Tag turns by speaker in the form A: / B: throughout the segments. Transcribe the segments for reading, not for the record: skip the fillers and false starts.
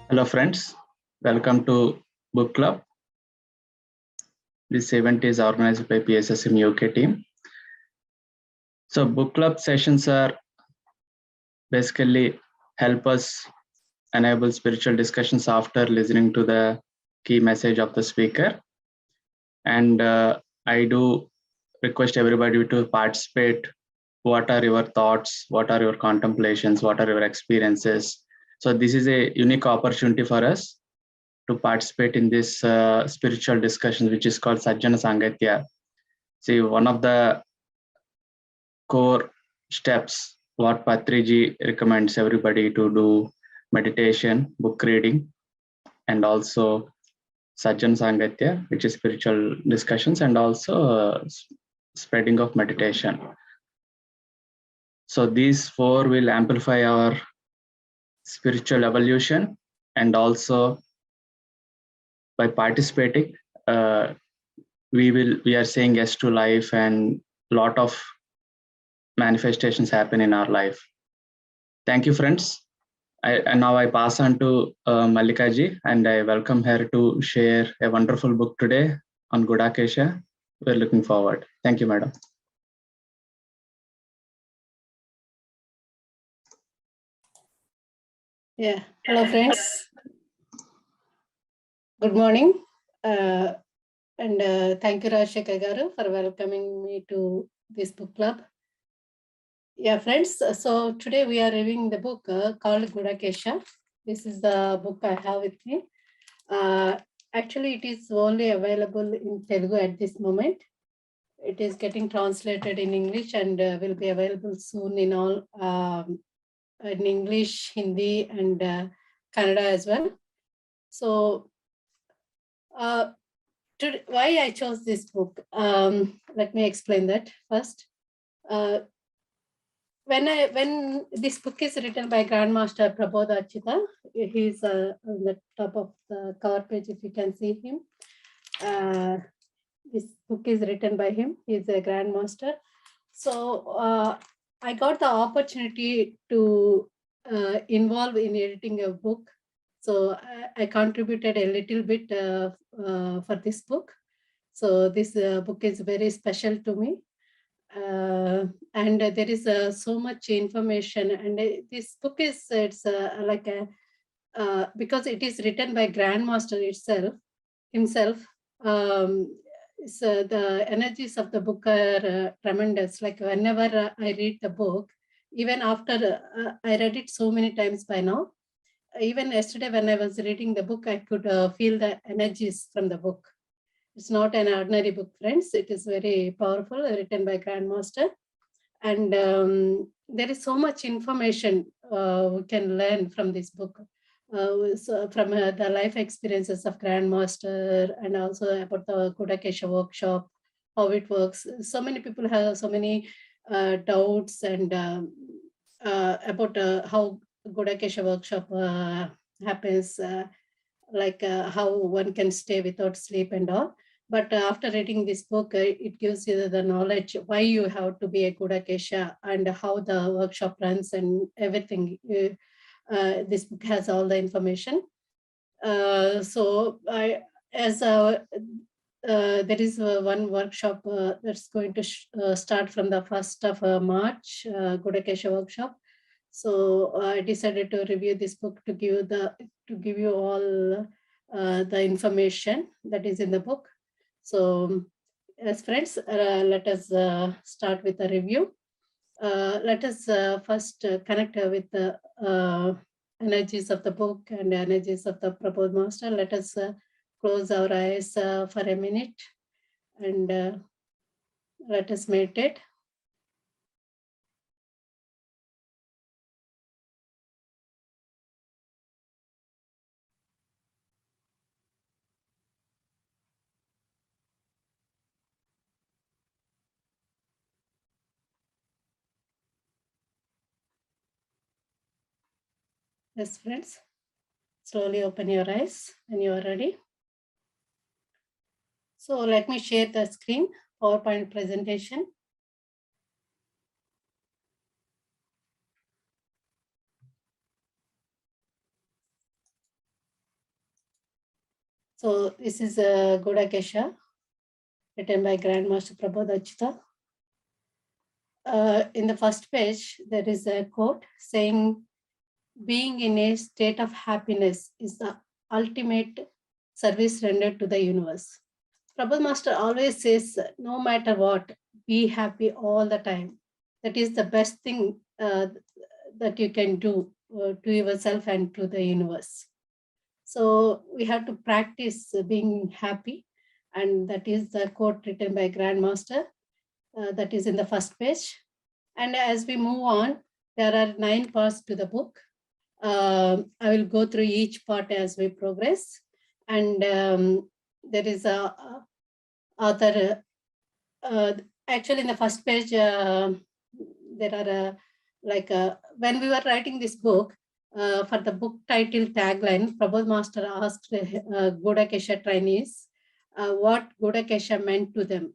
A: Hello friends, welcome to Book Club. This event is organized by PSSM UK team. So Book Club sessions are basically help us enable spiritual discussions after listening to the key message of the speaker. And I do request everybody to participate. What are your thoughts? What are your contemplations? What are your experiences? So this is a unique opportunity for us to participate in this spiritual discussion, which is called Sajjana Sangatya. See, one of the core steps what Patriji recommends everybody to do meditation, book reading, and also Sajjana Sangatya, which is spiritual discussions, and also spreading of meditation. So these four will amplify our spiritual evolution, and also by participating, we are saying yes to life, and lot of manifestations happen in our life. Thank you, friends. And now I pass on to Mallika ji, and I welcome her to share a wonderful book today on Gudakesha. We're looking forward. Thank you, madam.
B: Yeah, hello friends. Good morning. And thank you, Rajshekar Garu, for welcoming me to this book club. Yeah, friends. So today we are reviewing the book called Gudakesha. This is the book I have with me. Actually, it is only available in Telugu at this moment. It is getting translated in English and will be available soon in all in English, Hindi, and Kannada as well. So why I chose this book? Let me explain that first. When this book is written by Grandmaster Prabodh Achita, he's on the top of the cover page, if you can see him. This book is written by him. He's a Grandmaster. So I got the opportunity to involve in editing a book. So I contributed a little bit for this book. So this book is very special to me. And there is so much information, and this book is like a because it is written by Grandmaster himself. So the energies of the book are tremendous. Like whenever I read the book, even after I read it so many times by now, even yesterday when I was reading the book, I could feel the energies from the book. It's not an ordinary book, friends. It is very powerful, written by Grandmaster. And there is so much information we can learn from this book. So from the life experiences of Grandmaster, and also about the Gudakesha workshop, how it works. So many people have so many doubts and about how Gudakesha workshop happens, like how one can stay without sleep and all. But after reading this book, it gives you the knowledge why you have to be a Gudakesha and how the workshop runs and everything. This book has all the information. So there is one workshop that's going to start from the 1st of March, Gudakesha workshop. So I decided to review this book to give you all the information that is in the book. So as friends, let us start with a review. Let us first connect with the energies of the book and energies of the Prabodh Master. Let us close our eyes for a minute and let us meditate. Yes, friends, slowly open your eyes when you are ready. So let me share the screen, PowerPoint presentation. So this is Godakesha, written by Grandmaster Prabodh Achyuta. In the first page, there is a quote saying, being in a state of happiness is the ultimate service rendered to the universe. Prabhupada Master always says, no matter what, be happy all the time. That is the best thing that you can do to yourself and to the universe. So we have to practice being happy. And that is the quote written by Grandmaster that is in the first page. And as we move on, there are 9 parts to the book. I will go through each part as we progress. And there is a author, actually in the first page, there are when we were writing this book, for the book title tagline, Prabhupada Master asked Godakesha trainees what Godakesha meant to them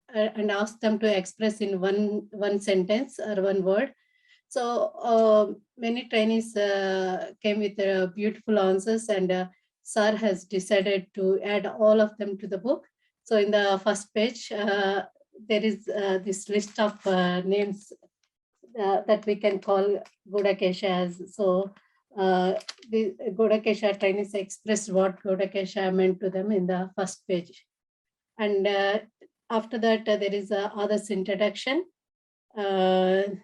B: and asked them to express in one sentence or one word. So many trainees came with beautiful answers, and Sir has decided to add all of them to the book. So in the first page, there is this list of names that we can call Godakesha as. So the Godakesha trainees expressed what Godakesha meant to them in the first page. And after that, there is others introduction. And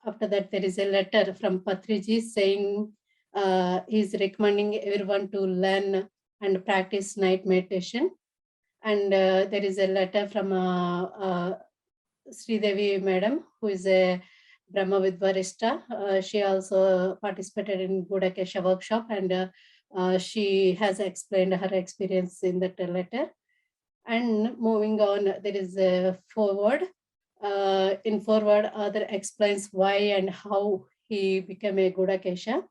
B: after that, there is a letter from Patriji saying he's recommending everyone to learn and practice night meditation. And there is a letter from Sridevi Madam, who is a Brahma Vidvarishta. She also participated in Godakesha workshop, and she has explained her experience in that letter. And moving on, there is a foreword. In foreword, author explains why and how he became a Godakesha.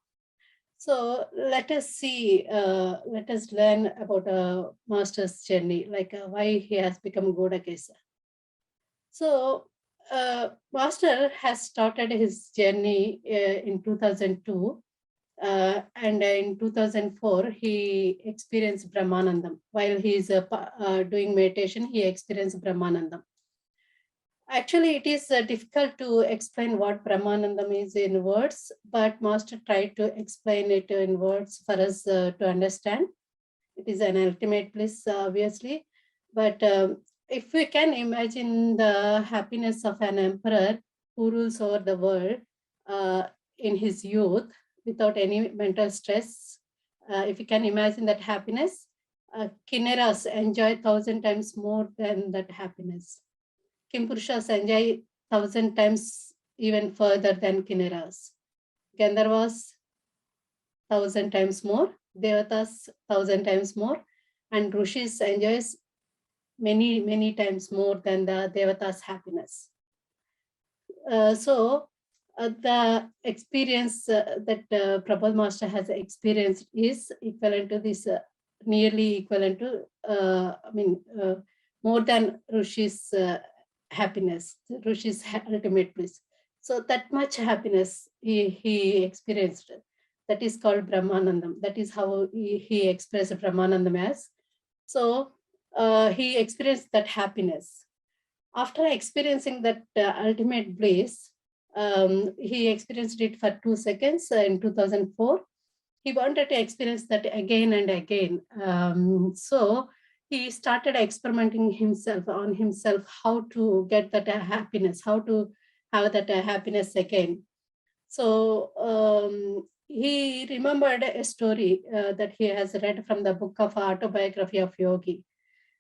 B: So let us see, let us learn about a master's journey, like why he has become Godakesha. So Master has started his journey in 2002. And in 2004, he experienced Brahmanandam. While he is doing meditation, he experienced Brahmanandam. Actually, it is difficult to explain what Brahmanandam is in words, but Master tried to explain it in words for us to understand. It is an ultimate bliss, obviously. But if we can imagine the happiness of an emperor who rules over the world in his youth without any mental stress, if you can imagine that happiness, Kinneras enjoy 1,000 times more than that happiness. Kimpurushas enjoy 1,000 times even further than Kinneras. Gandharvas 1,000 times more, Devatas 1,000 times more, and Rishis enjoys many times more than the Devatas happiness. So the experience that Prabhupada Master has experienced is equivalent to this, nearly equivalent to, more than Rishi's happiness, Rishi's ultimate bliss. So that much happiness he experienced. That is called Brahmanandam. That is how he expressed Brahmanandam as. So he experienced that happiness. After experiencing that ultimate bliss, he experienced it for 2 seconds in 2004. He wanted to experience that again and again. So he started experimenting on himself how to get that happiness, how to have that happiness again. So he remembered a story that he has read from the book of Autobiography of Yogi.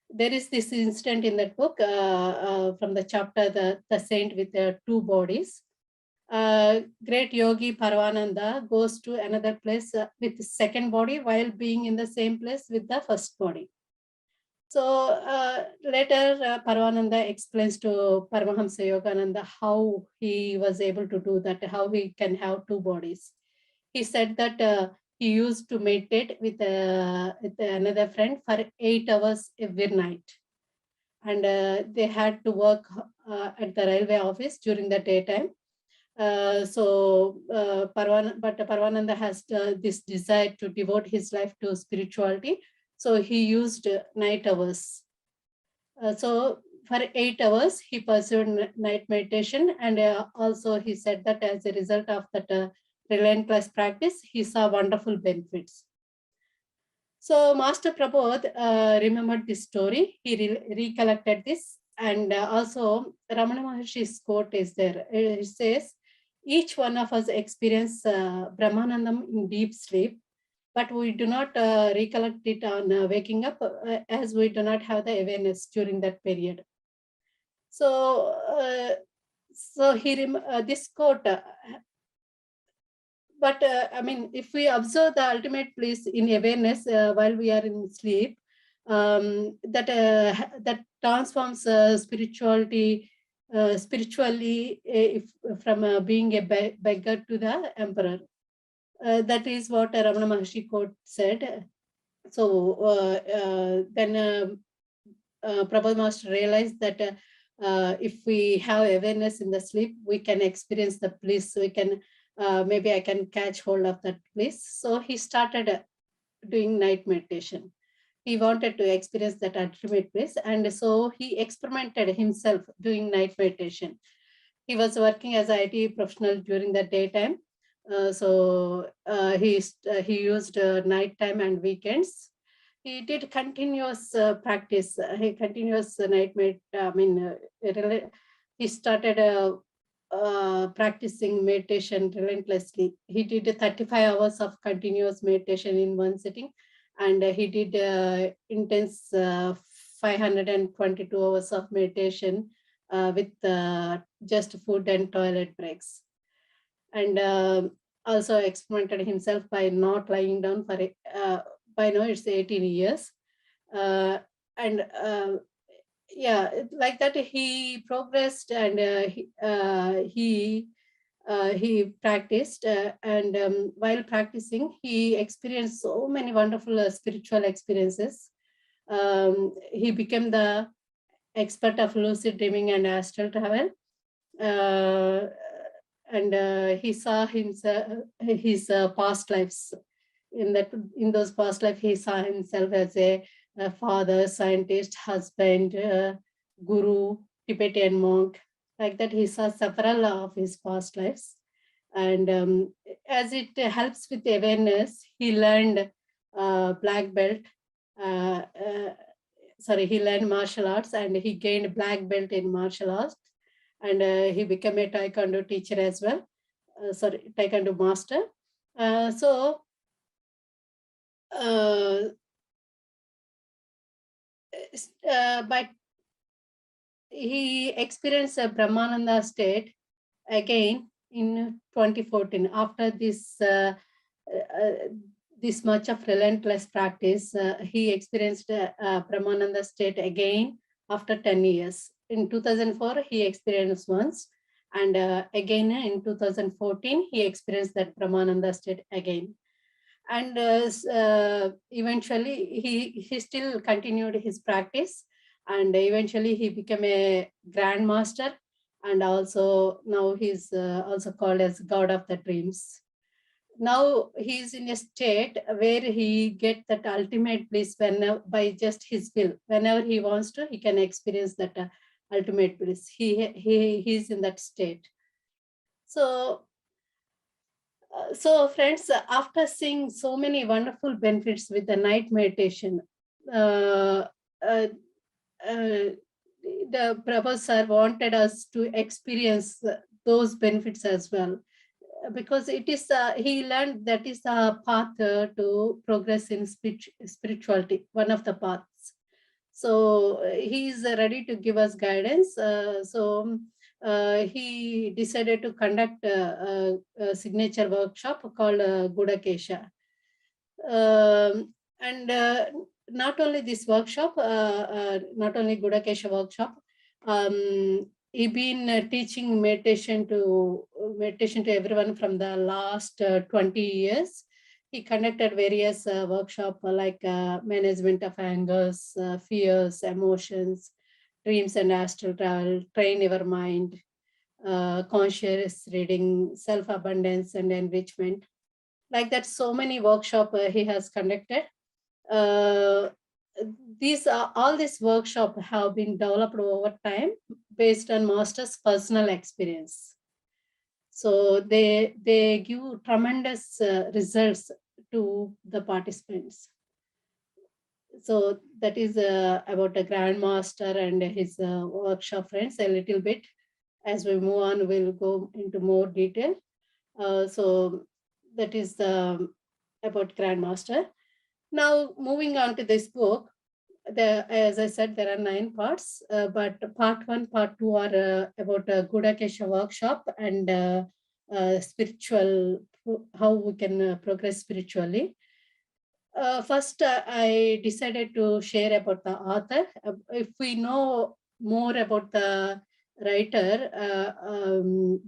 B: There is this incident in that book from the chapter, the Saint with the 2 bodies. Great Yogi Parvananda goes to another place with the second body while being in the same place with the first body. So later Parvananda explains to Paramahamsa Yogananda how he was able to do that, how he can have 2 bodies. He said that he used to meditate with another friend for 8 hours every night. And they had to work at the railway office during the daytime. But Parvananda has this desire to devote his life to spirituality. So he used night hours. So for 8 hours, he pursued night meditation. And also he said that as a result of that relentless practice, he saw wonderful benefits. So Master Prabodh remembered this story. He recollected this. And also Ramana Maharshi's quote is there. It says, each one of us experience Brahmanandam in deep sleep, but we do not recollect it on waking up as we do not have the awareness during that period. So, this quote, but I mean, if we observe the ultimate bliss in awareness while we are in sleep, that transforms spirituality spiritually if from being a beggar to the emperor. That is what Ramana Maharshi quote said. So then Prabhupada Master realized that if we have awareness in the sleep, we can experience the bliss. We can maybe I can catch hold of that bliss. So he started doing night meditation. He wanted to experience that ultimate bliss, and so he experimented himself doing night meditation. He was working as an IT professional during the daytime. So he used nighttime and weekends. He did continuous practice. He continuous night he started practicing meditation relentlessly. He did 35 hours of continuous meditation in one sitting, and he did intense 522 hours of meditation with just food and toilet breaks. And also experimented himself by not lying down for by now it's 18 years. And yeah, like that he progressed, and he practiced, and while practicing, he experienced so many wonderful spiritual experiences. He became the expert of lucid dreaming and astral travel. And he saw himself, his past lives. In those past life, he saw himself as a father, scientist, husband, guru, Tibetan monk. Like that, he saw several of his past lives. And as it helps with awareness, he learned black belt. He learned martial arts, and he gained black belt in martial arts. And he became a Taekwondo teacher as well. Taekwondo master. But he experienced a Brahmananda state again in 2014. After this this much of relentless practice, he experienced Brahmananda state again after 10 years. In 2004, he experienced once, and again in 2014, he experienced that Brahmananda state again. And eventually, he still continued his practice, and eventually he became a grandmaster, and also now he's also called as God of the Dreams. Now he's in a state where he gets that ultimate bliss by just his will. Whenever he wants to, he can experience that ultimate bliss. He's in that state. So friends, after seeing so many wonderful benefits with the night meditation, the Prabhu sir wanted us to experience those benefits as well, because it is he learned that is a path to progress in spirituality, one of the paths. So he is ready to give us guidance. He decided to conduct a signature workshop called Gudakesha. And not only this workshop, not only Gudakesha workshop, he been teaching meditation to everyone from the last 20 years. He conducted various workshops like management of angers, fears, emotions, dreams and astral travel, train your mind, conscious reading, self-abundance and enrichment. Like that, so many workshops he has conducted. All these workshops have been developed over time based on master's personal experience. So they give tremendous results to the participants. So that is about the Grandmaster and his workshop friends a little bit. As we move on, we'll go into more detail. So that is about Grandmaster. Now moving on to this book, as I said, there are 9 parts, but part 1, part 2 are about a Gudakesha workshop and spiritual, how we can progress spiritually. First, I decided to share about the author. If we know more about the writer,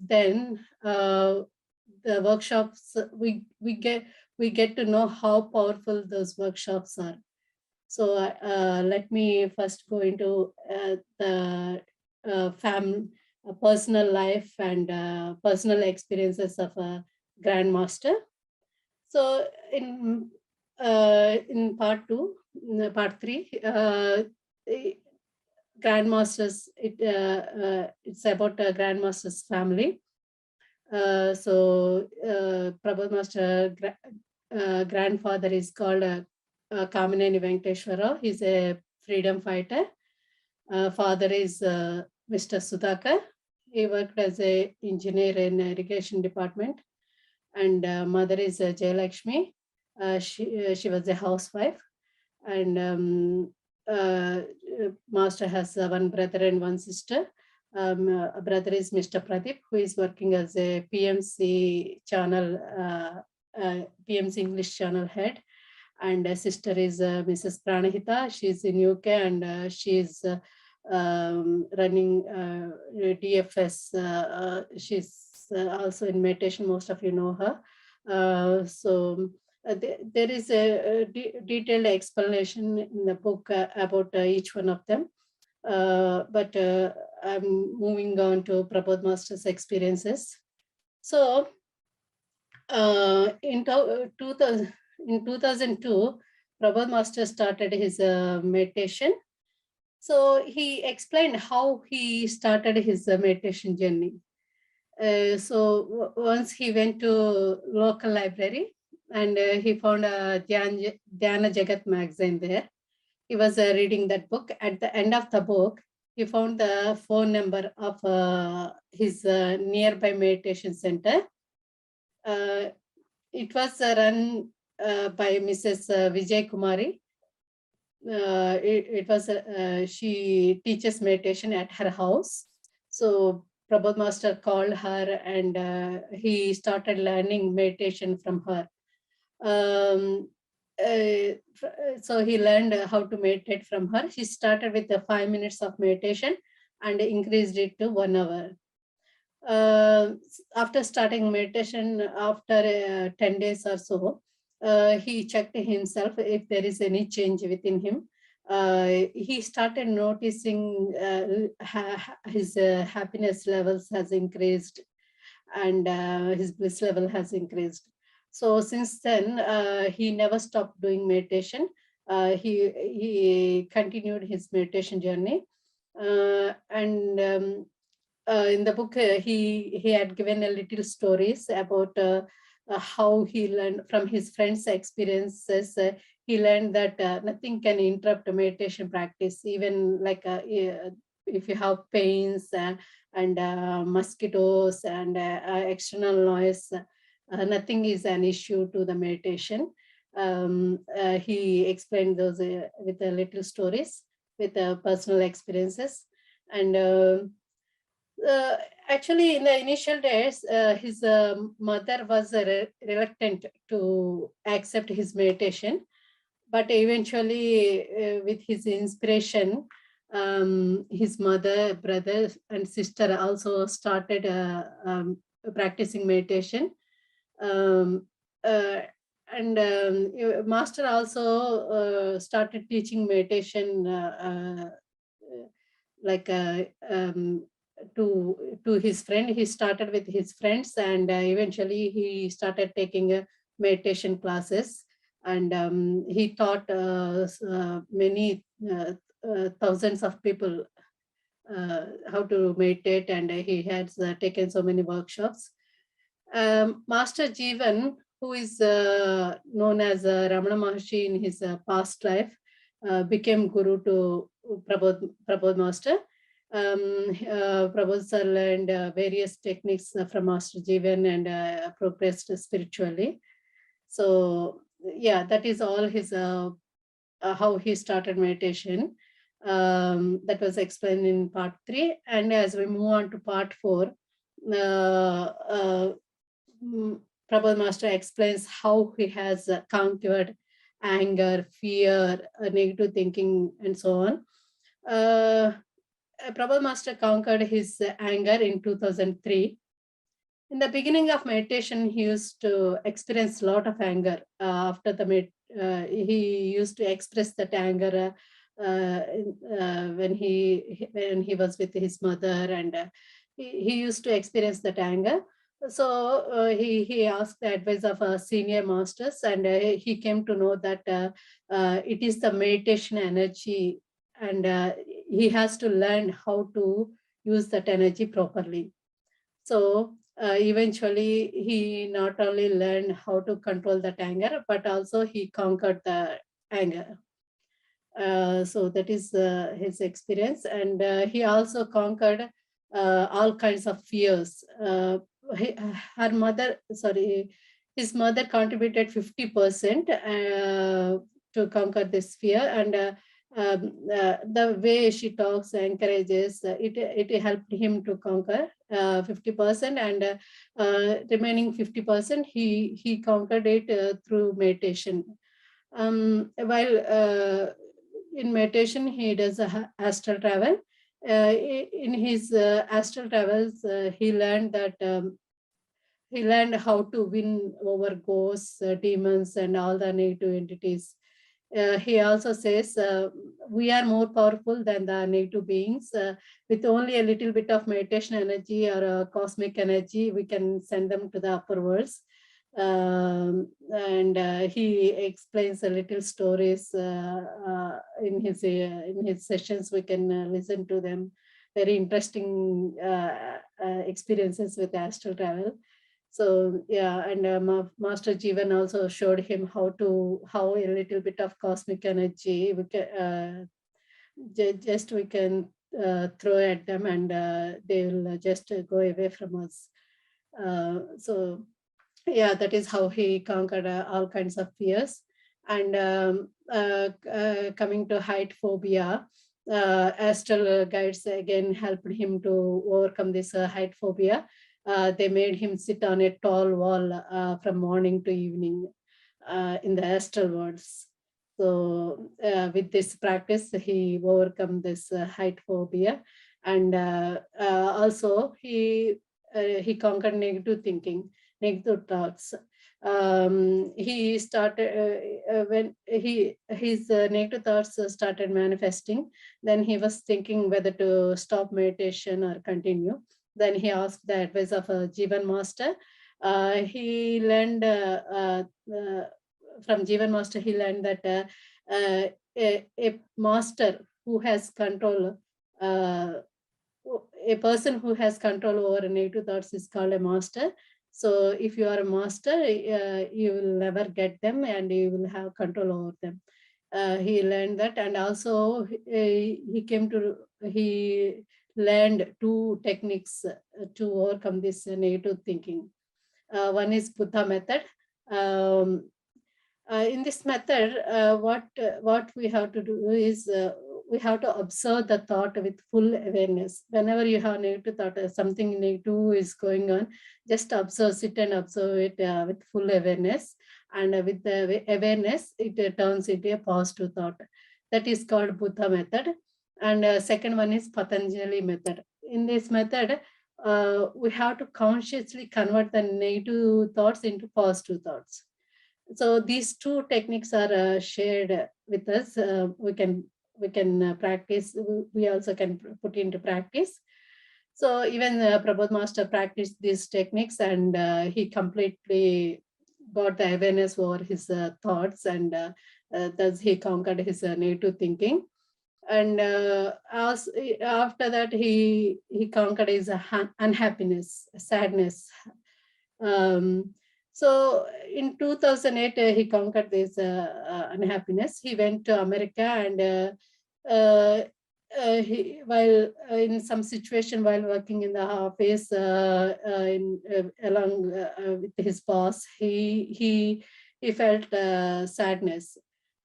B: then the workshops we get to know how powerful those workshops are. So let me first go into the personal life and personal experiences of a Grandmaster. So in part 2, part 3, Grandmasters, it's about a Grandmaster's family. So Prabodh Master grandfather is called Kamineni Venkateshwara. He's a freedom fighter. Father is Mr. Sudhakar. He worked as an engineer in irrigation department. And mother is Jayalakshmi. She was a housewife. And Master has one brother and one sister. A brother is Mr. Pradeep, who is working as a PMC channel, PMC English channel head. And a sister is Mrs. Pranahita. She's in UK and she's running DFS. She's also in meditation. Most of you know her. There is a detailed explanation in the book about each one of them. But I'm moving on to Prabodh Master's experiences. So in 2002, Prabodh Master started his meditation. So he explained how he started his meditation journey. So once he went to local library and he found a Dhyana Jagat magazine there. He was reading that book. At the end of the book, he found the phone number of his nearby meditation center. It was run by Mrs. Vijay Kumari. She teaches meditation at her house. So Prabodh Master called her and he started learning meditation from her. So he learned how to meditate from her. She started with the 5 minutes of meditation and increased it to 1 hour. After starting meditation, after 10 days or so, he checked himself if there is any change within him. He started noticing his happiness levels has increased and his bliss level has increased. So since then, he never stopped doing meditation. He continued his meditation journey. In the book, he had given a little stories about how he learned from his friends' experiences. He learned that nothing can interrupt a meditation practice, even like if you have pains and mosquitoes and external noise, nothing is an issue to the meditation. He explained those with little stories, with personal experiences. And actually, in the initial days, his mother was reluctant to accept his meditation. But eventually, with his inspiration, his mother, brother, and sister also started practicing meditation. Master also started teaching meditation to his friend. He started with his friends and eventually he started taking meditation classes. and he taught many thousands of people how to meditate, and he has taken so many workshops. Master Jivan, who is known as Ramana Maharshi in his past life, became guru to Prabodh Master. Prabodh sir learned various techniques from Master Jivan and progressed spiritually. So yeah, that is all his how he started meditation. That was explained in part 3. And as we move on to part 4, Prabhupada Master explains how he has conquered anger, fear, negative thinking, and so on. Prabhupada Master conquered his anger in 2003. In the beginning of meditation, he used to experience a lot of anger. After the he used to express that anger when he was with his mother, and he used to experience that anger. So he asked the advice of senior masters, and he came to know that it is the meditation energy, and he has to learn how to use that energy properly. So eventually, he not only learned how to control that anger, but also he conquered the anger. So that is his experience. And he also conquered all kinds of fears. His mother contributed 50% to conquer this fear. And the way she talks, encourages, it helped him to conquer 50%, and remaining 50%, he conquered it through meditation. While in meditation, he does astral travel. In his astral travels, he learned that he learned how to win over ghosts, demons, and all the negative entities. He also says we are more powerful than the negative beings. With only a little bit of meditation energy or cosmic energy, we can send them to the upper worlds. And he explains a little stories in his sessions. We can listen to them. Very interesting experiences with astral travel. So yeah, and Master Jivan also showed him how a little bit of cosmic energy we can we can throw at them, and they will just go away from us. So yeah, that is how he conquered all kinds of fears. And coming to height phobia, astral guides again helped him to overcome this height phobia. They made him sit on a tall wall from morning to evening in the astral worlds. So with this practice, he overcome this height phobia. And also he conquered negative thinking, negative thoughts. He started when his negative thoughts started manifesting. Then he was thinking whether to stop meditation or continue. Then he asked the advice of a Jivan Master. He learned from Jivan Master. He learned that a master who has control. A person who has control over negative thoughts is called a master. So if you are a master, you will never get them, and you will have control over them. He learned that, and also he learned 2 techniques to overcome this negative thinking. One is Buddha method. In this method, what we have to do is we have to observe the thought with full awareness. Whenever you have negative thought, something negative is going on, just observe, sit and observe it with full awareness. And with the awareness, it turns into a positive thought. That is called Buddha method. And second one is Patanjali method. In this method, we have to consciously convert the negative thoughts into positive thoughts. So these 2 techniques are shared with us. We can practice. We also can put into practice. So even Prabodh Master practiced these techniques, and he completely got the awareness over his thoughts, and thus he conquered his negative thinking. And after that, he conquered his unhappiness, sadness. Um, so in 2008, he conquered this unhappiness. He went to America, and he, while in some situation while working in the office along with his boss, he felt sadness.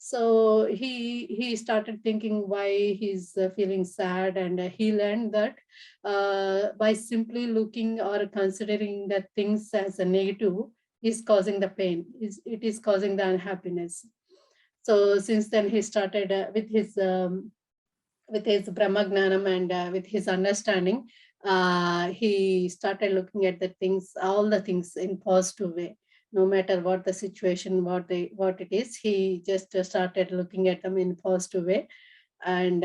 B: So he started thinking why he's feeling sad, and he learned that by simply looking or considering the things as a negative is causing the pain, it is causing the unhappiness. So since then he started with his Brahmagnanam, and with his understanding, he started looking at the things, all the things in positive way. No matter what the situation, what it is, he just started looking at them in positive way. And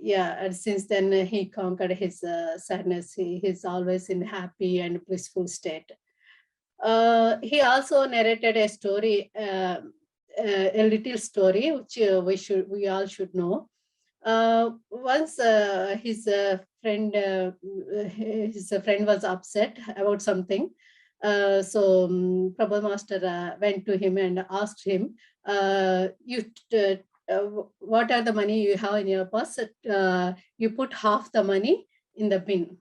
B: yeah, and since then he conquered his sadness. He's always in happy and blissful state. He also narrated a story, a little story, which we all should know. Once his friend was upset about something. So Prabhu Master went to him and asked him, what are the money you have in your purse? You put half the money in the bin.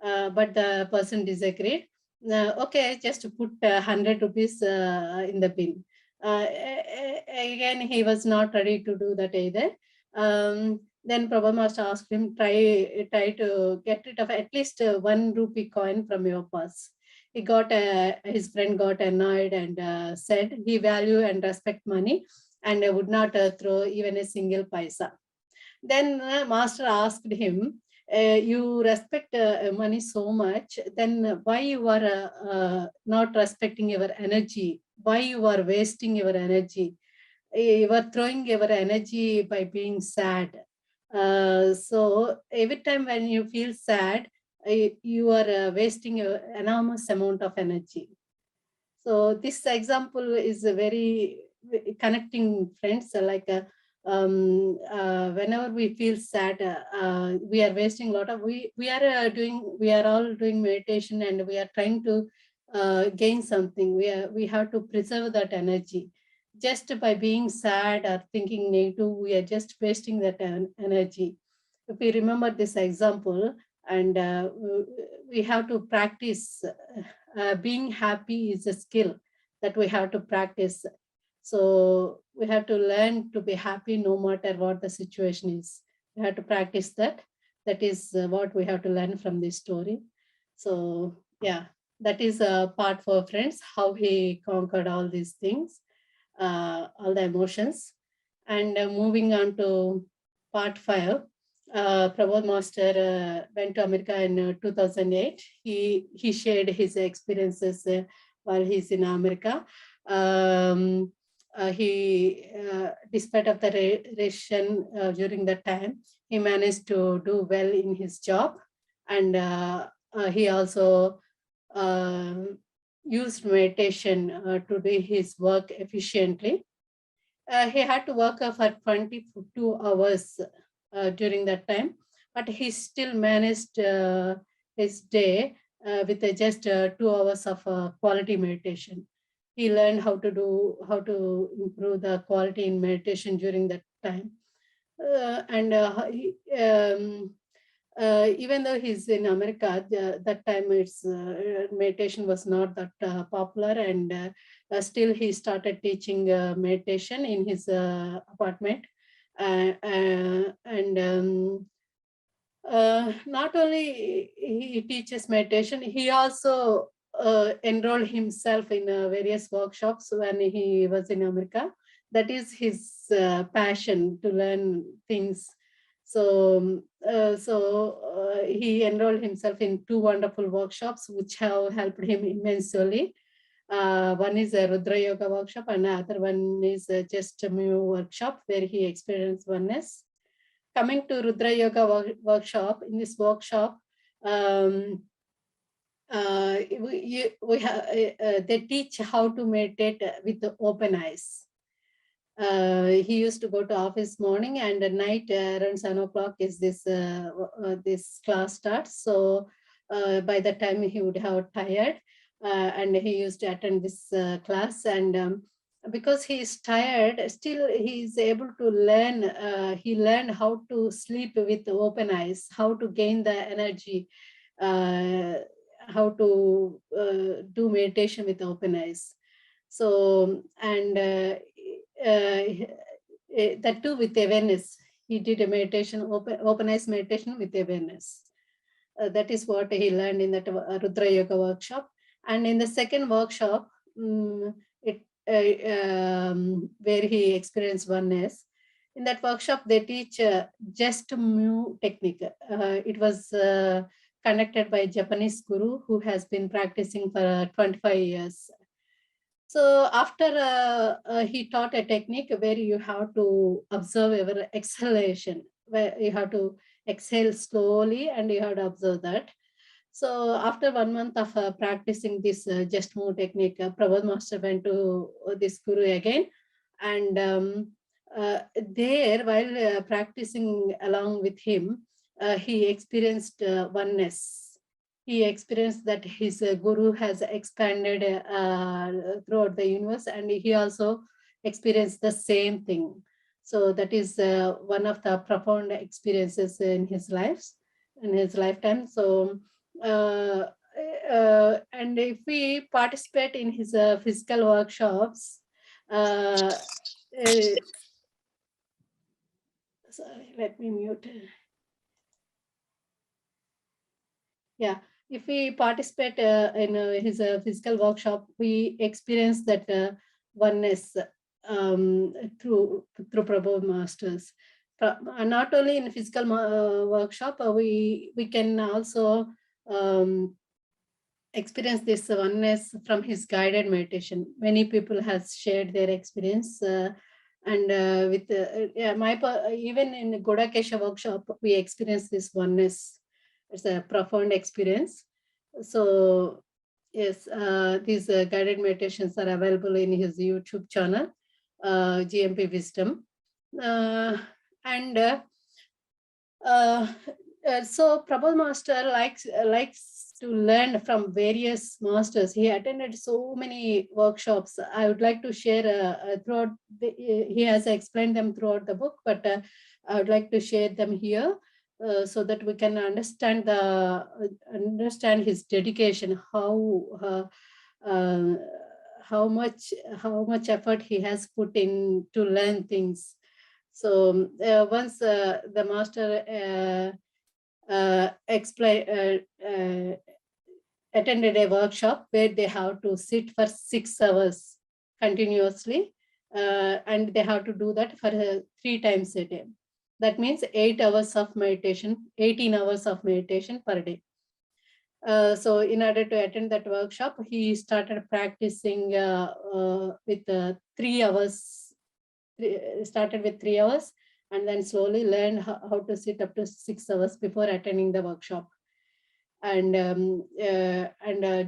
B: But the person disagreed. Okay, just put 100 rupees in the bin. Again, he was not ready to do that either. Then Prabhu Master asked him, try to get rid of at least 1 rupee coin from your purse. His friend got annoyed and said he value and respect money and would not throw even a single paisa. Then Master asked him, you respect money so much, then why you are not respecting your energy? Why you are wasting your energy? You are throwing your energy by being sad. So every time when you feel sad, you are wasting an enormous amount of energy. So this example is a very connecting, friends. Whenever we feel sad, we are wasting a lot of. We are all doing meditation, and we are trying to gain something. We have to preserve that energy. Just by being sad or thinking negative, we are just wasting that energy. If we remember this example, and we have to practice. Being happy is a skill that we have to practice. So we have to learn to be happy no matter what the situation is. We have to practice that. That is what we have to learn from this story. So yeah, that is part 4, friends, how he conquered all these things, all the emotions. And moving on to part 5, Prabodh Master went to America in 2008. He shared his experiences while he's in America. Despite of the ration during that time, he managed to do well in his job, and he also used meditation to do his work efficiently. He had to work for 22 hours during that time, but he still managed his day with just 2 hours of quality meditation. He learned how to improve the quality in meditation during that time. Even though he's in America, that time meditation was not that popular, and still he started teaching meditation in his apartment. Not only he teaches meditation, he also enrolled himself in various workshops when he was in America. That is his passion to learn things. So, he enrolled himself in 2 wonderful workshops, which have helped him immensely. One is a Rudra Yoga workshop, and the other one is just a Mu workshop, where he experienced oneness. Coming to Rudra Yoga workshop, in this workshop, they teach how to meditate with the open eyes. He used to go to office morning, and at night around 7 o'clock is this class starts. So by the time he would have tired, and he used to attend this class, and because he is tired, still he is able to learn. He learned how to sleep with open eyes, how to gain the energy, how to do meditation with open eyes. So, and that too with awareness. He did a meditation, open eyes meditation with awareness. That is what he learned in that Rudra Yoga workshop. And in the second workshop, where he experienced oneness, in that workshop, they teach just move technique. It was conducted by a Japanese guru who has been practicing for 25 years. So after he taught a technique where you have to observe your exhalation, where you have to exhale slowly and you have to observe that. So after 1 month of practicing this just move technique, Prabhupada Master went to this guru again, and there while practicing along with him, he experienced oneness. He experienced that his guru has expanded throughout the universe, and he also experienced the same thing. So that is one of the profound experiences in his lifetime. So and if we participate in his physical workshops, sorry, let me mute. Yeah, if we participate in his physical workshop, we experience that oneness through Prabhu Masters. Not only in physical workshop, we can also experience this oneness from his guided meditation. Many people have shared their experience. And with even in Godakesha workshop, we experience this oneness. It's a profound experience. So yes, these guided meditations are available in his YouTube channel, GMP Wisdom. So Prabhupada Master likes to learn from various masters. He attended so many workshops. I would like to share throughout. He has explained them throughout the book, but I would like to share them here so that we can understand his dedication, how much effort he has put in to learn things. So once the master attended a workshop where they have to sit for 6 hours continuously, and they have to do that for 3 times a day. That means 8 hours of meditation, 18 hours of meditation per day. So in order to attend that workshop, he started practicing with 3 hours. Started with 3 hours, and then slowly learned how to sit up to 6 hours before attending the workshop. And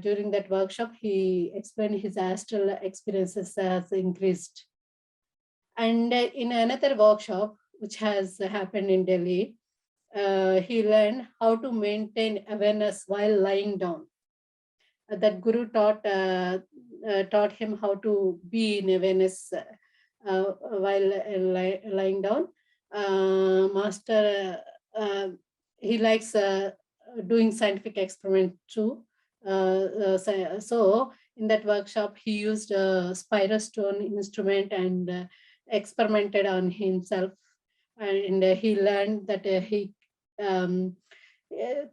B: during that workshop, he explained his astral experiences has increased. And in another workshop, which has happened in Delhi, he learned how to maintain awareness while lying down. That guru taught him how to be in awareness while lying down. Master, he likes doing scientific experiment too. So in that workshop, he used a spiral stone instrument and experimented on himself. And he learned that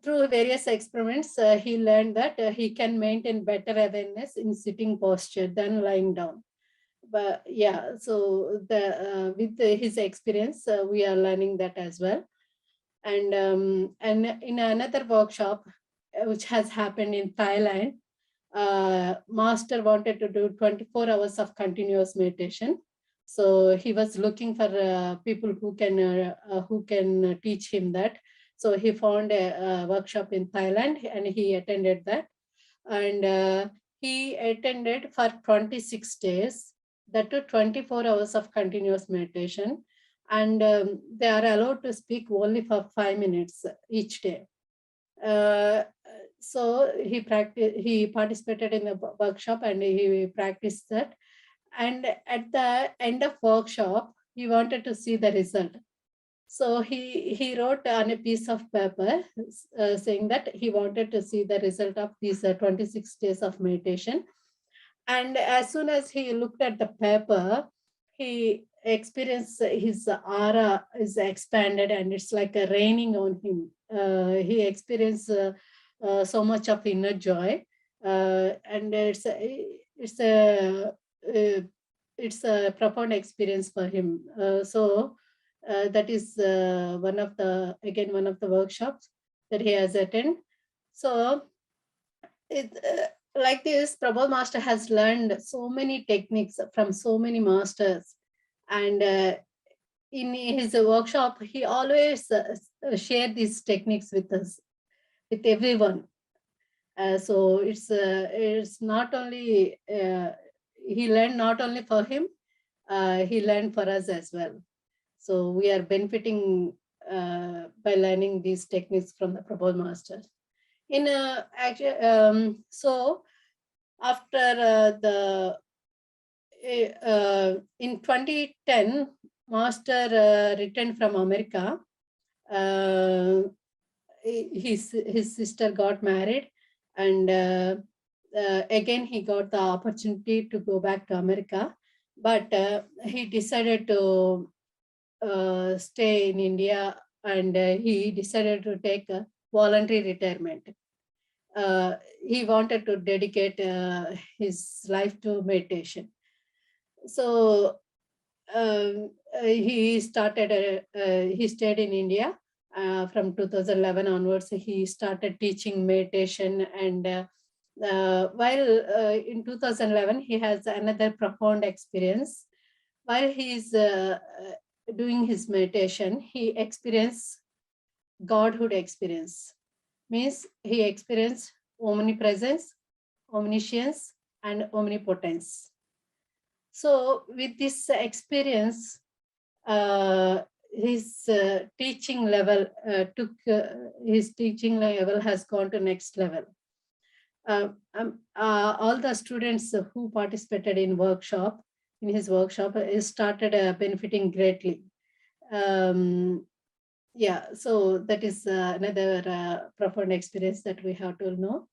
B: through various experiments, he learned that he can maintain better awareness in sitting posture than lying down. But yeah, so with his experience, we are learning that as well. And in another workshop, which has happened in Thailand, master wanted to do 24 hours of continuous meditation. So he was looking for people who can teach him that. So he found a workshop in Thailand, and he attended that. and he attended for 26 days, that to 24 hours of continuous meditation, and they are allowed to speak only for 5 minutes each day. So he participated in the workshop and he practiced that. And at the end of workshop, he wanted to see the result. So he wrote on a piece of paper saying that he wanted to see the result of these 26 days of meditation. And as soon as he looked at the paper, he experienced his aura is expanded and it's like a raining on him. He experienced so much of inner joy, and it's a profound experience for him. So that is one of the workshops that he has attended. So like this, Prabhupada Master has learned so many techniques from so many masters, and in his workshop, he always shared these techniques with us, with everyone. So it's not only he learned not only for him, he learned for us as well. So we benefiting by learning these techniques from the Prabhupada Master. So after in 2010, Master returned from America. His sister got married, and again he got the opportunity to go back to America, but he decided to stay in India, and he decided to take a voluntary retirement. He wanted to dedicate his life to meditation. So he stayed in India from 2011 onwards. He started teaching meditation, and while in 2011 he has another profound experience. While he's doing his meditation, he experienced Godhood experience. Means he experienced omnipresence, omniscience, and omnipotence. So with this experience, his teaching level has gone to next level. All the students who participated in his workshop, started benefiting greatly. Yeah, so that is another profound experience that we have to know.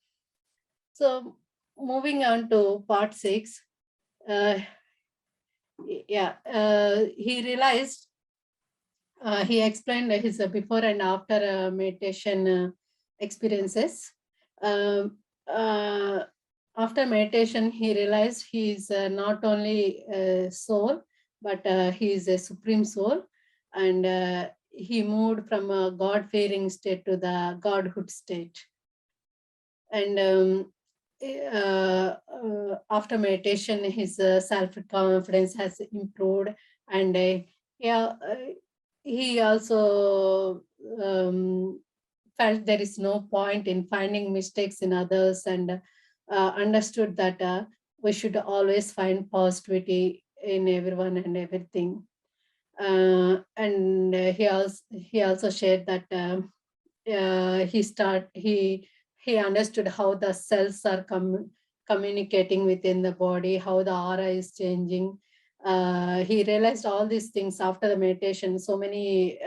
B: So moving on to part 6, he realized, he explained his before and after meditation experiences. After meditation, he realized he is not only a soul, but he is a supreme soul, and he moved from a God-fearing state to the Godhood state. And after meditation, his self-confidence has improved, and he also felt there is no point in finding mistakes in others, and understood that we should always find positivity in everyone and everything. And he also shared that he understood how the cells are communicating within the body, how the aura is changing. He realized all these things after the meditation. So many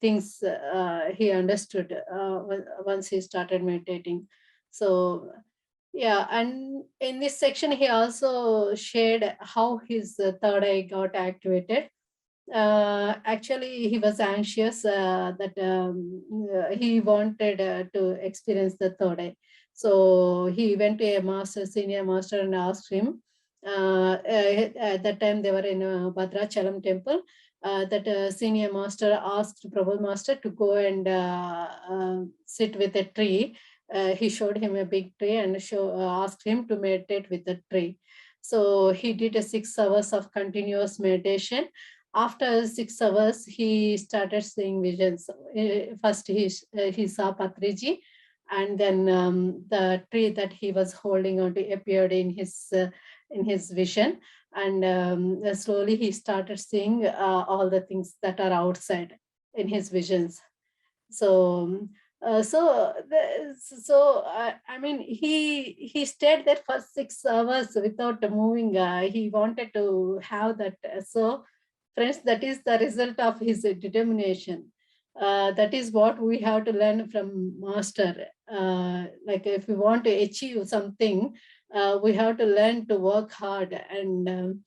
B: things he understood once he started meditating. So yeah, and in this section, he also shared how his third eye got activated. Actually, he was anxious that he wanted to experience the third eye. So he went to a senior master, and asked him. At that time, they were in Bhadrachalam temple. That senior master asked Prabhupada Master to go and sit with a tree. He showed him a big tree and asked him to meditate with the tree. So he did 6 hours of continuous meditation. After 6 hours, he started seeing visions. First, he saw Patriji, And then the tree that he was holding on to appeared in his vision. And slowly he started seeing all the things that are outside in his visions. So I mean, he stayed there for 6 hours without moving. He wanted to have that. So friends, that is the result of his determination. That is what we have to learn from master. Like if we want to achieve something, we have to learn to work hard. And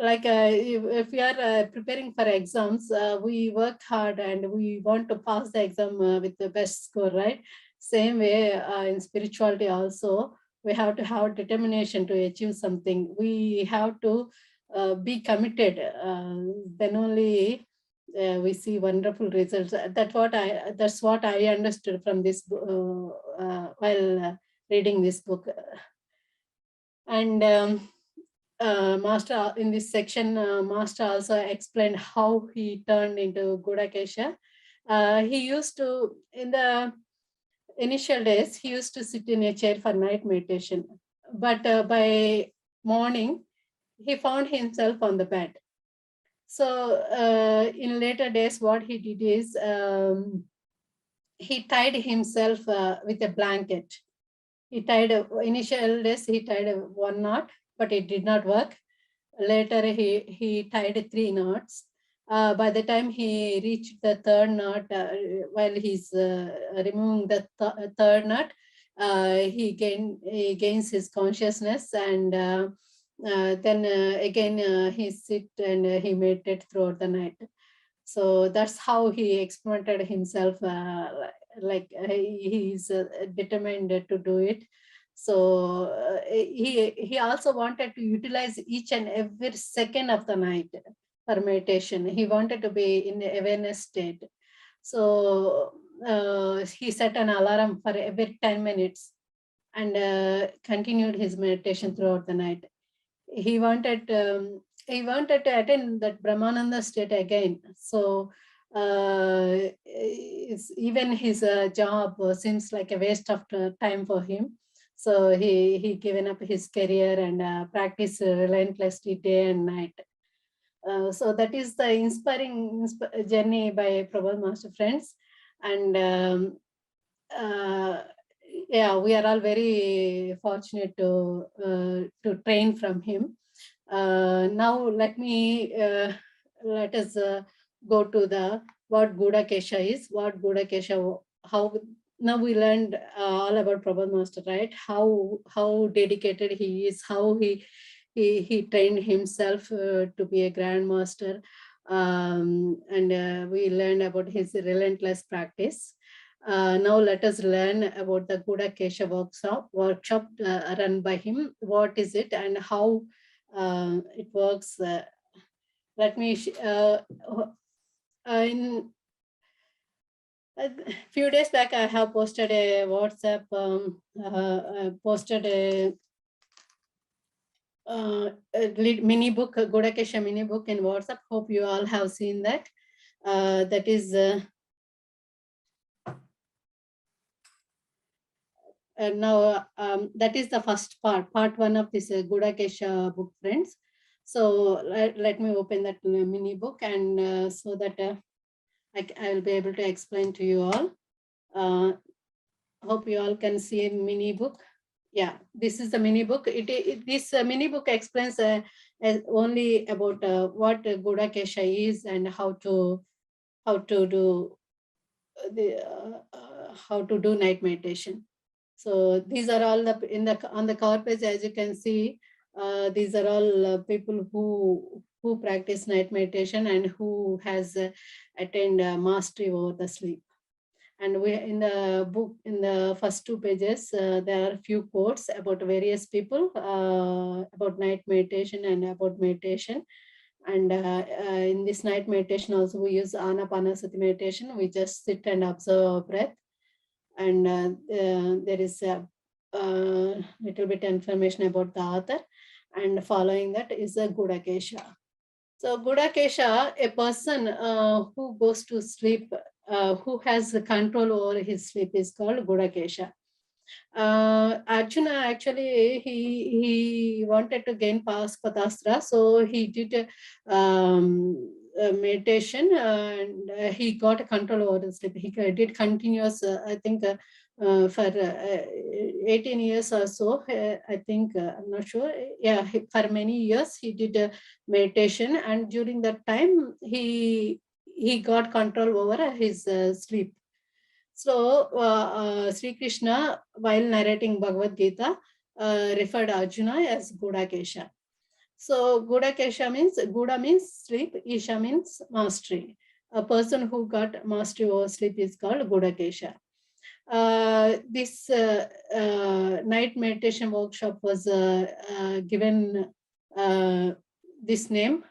B: if we are preparing for exams, we work hard and we want to pass the exam with the best score, right? Same way in spirituality also, we have to have determination to achieve something. We have to be committed. Then only we see wonderful results. That's what I understood from this while reading this book. And Master, in this section, Master also explained how he turned into Gudakesha. He used to, in the initial days, he used to sit in a chair for night meditation. But by morning, he found himself on the bed. So in later days, what he did is he tied himself with a blanket. He tied, initial days, he tied one knot, but it did not work. Later, he tied 3 knots. By the time he reached the third knot, while he's removing the third knot, he gains his consciousness, and then again he sit and he meditated throughout the night. So that's how he experimented himself. He's determined to do it. So he also wanted to utilize each and every second of the night for meditation. He wanted to be in the awareness state. So he set an alarm for every 10 minutes and continued his meditation throughout the night. He wanted to attain that Brahmananda state again. So even his job seems like a waste of time for him. So he given up his career and practice relentlessly day and night. So that is the inspiring journey by Prabhupada Master, friends. And yeah, we are all very fortunate to train from him. Now let us go to the what Gudakesha is. What Gudakesha, how now we learned all about Prabhupada Master, right? How dedicated he is, how he trained himself to be a Grand Master, and we learned about his relentless practice. Now let us learn about the Gudakesha workshop run by him. What is it and how it works? Let me in a few days back, I have posted a WhatsApp, posted a mini book, Gudakesha mini book in WhatsApp. Hope you all have seen that. That is now that is the first part 1 of this Gudakesha book, friends. So let me open that mini book, and so that I will be able to explain to you all. Hope you all can see a mini book. Yeah, this is the mini book. This mini book explains only about what Gudakesha is and how to do how to do night meditation. So these are all on the cover page, as you can see. These are all people who practice night meditation and who has attained mastery over the sleep. And we in the book, in the first 2 pages, there are a few quotes about various people about night meditation and about meditation. And in this night meditation also we use Anapanasati meditation. We just sit and observe our breath. And there is a little bit information about the author. And following that is a Gudakesha. So Gudakesha, a person who goes to sleep, who has the control over his sleep, is called Gudakesha. Arjuna actually he wanted to gain Patastra, so he did meditation and he got control over the sleep. He did continuous, I think, for 18 years or so. I think I'm not sure. Yeah, for many years he did meditation, and during that time he got control over his sleep. So, Sri Krishna, while narrating Bhagavad Gita, referred Arjuna as Gudakesha. So, Guda means sleep, Isha means mastery. A person who got mastery over sleep is called Gudakesha. This night meditation workshop was given this name,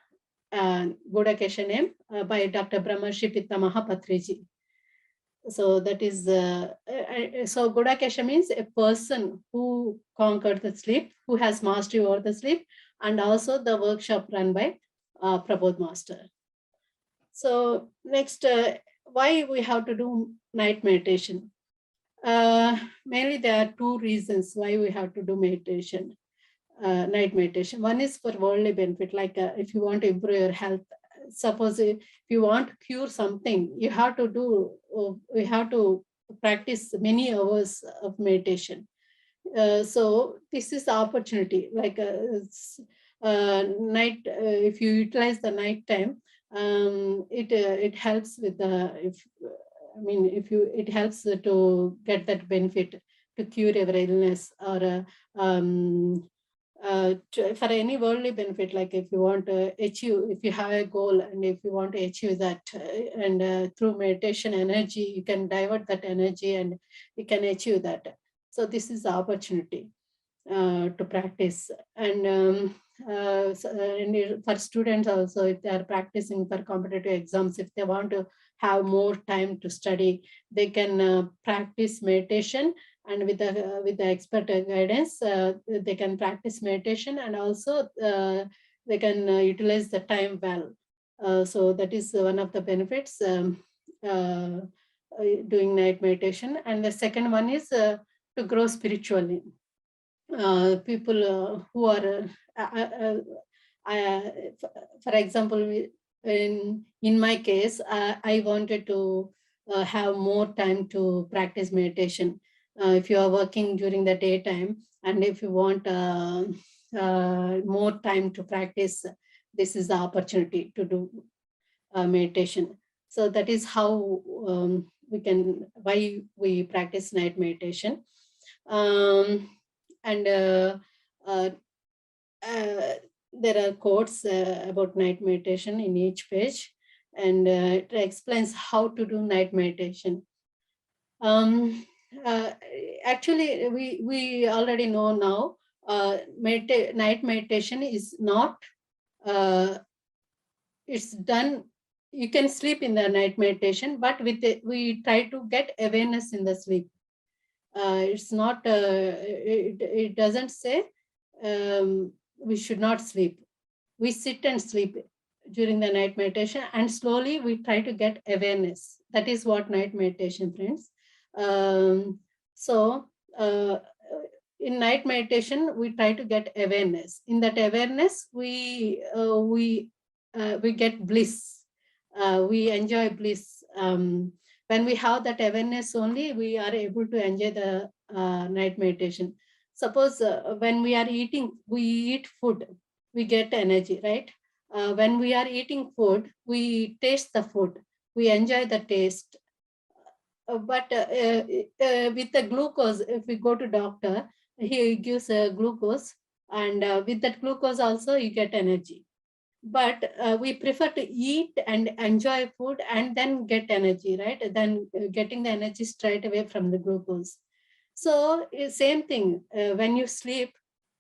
B: Gudakesha name, by Dr. Brahmarshi Pitamaha Patriji. So that is so Gudakesha means a person who conquered the sleep, who has mastery over the sleep, and also the workshop run by Prabodh Master. So next, why we have to do night meditation? Mainly there are two reasons why we have to do meditation, night meditation. One is for worldly benefit, like if you want to improve your health. Suppose if you want to cure something, you have to practice many hours of meditation. So this is the opportunity, like night, if you utilize the night time, it helps with the, it helps to get that benefit to cure your illness, or for any worldly benefit, like if you want to achieve, if you have a goal and if you want to achieve that, and through meditation energy, you can divert that energy and you can achieve that. So this is the opportunity to practice. And for students also, if they are practicing for competitive exams, if they want to have more time to study, they can practice meditation, and with the expert guidance, they can practice meditation, and also they can utilize the time well. So that is one of the benefits, doing night meditation. And the second one is to grow spiritually. People who are, for example, in my case, I wanted to have more time to practice meditation. If you are working during the daytime, and if you want more time to practice, this is the opportunity to do meditation. So that is how why we practice night meditation. And there are quotes about night meditation in each page, and it explains how to do night meditation. Actually, we already know now, night meditation is not, it's done, you can sleep in the night meditation, but we try to get awareness in the sleep. It's not, it doesn't say we should not sleep. We sit and sleep during the night meditation, and slowly we try to get awareness. That is what night meditation, friends. So in night meditation, we try to get awareness. In that awareness, we get bliss. We enjoy bliss. When we have that awareness only, we are able to enjoy the night meditation. Suppose when we are eating, we eat food, we get energy, right? When we are eating food, we taste the food, we enjoy the taste. But with the glucose, if we go to doctor, he gives glucose, and with that glucose also you get energy. But we prefer to eat and enjoy food and then get energy, right? Then getting the energy straight away from the glucose. So same thing, when you sleep,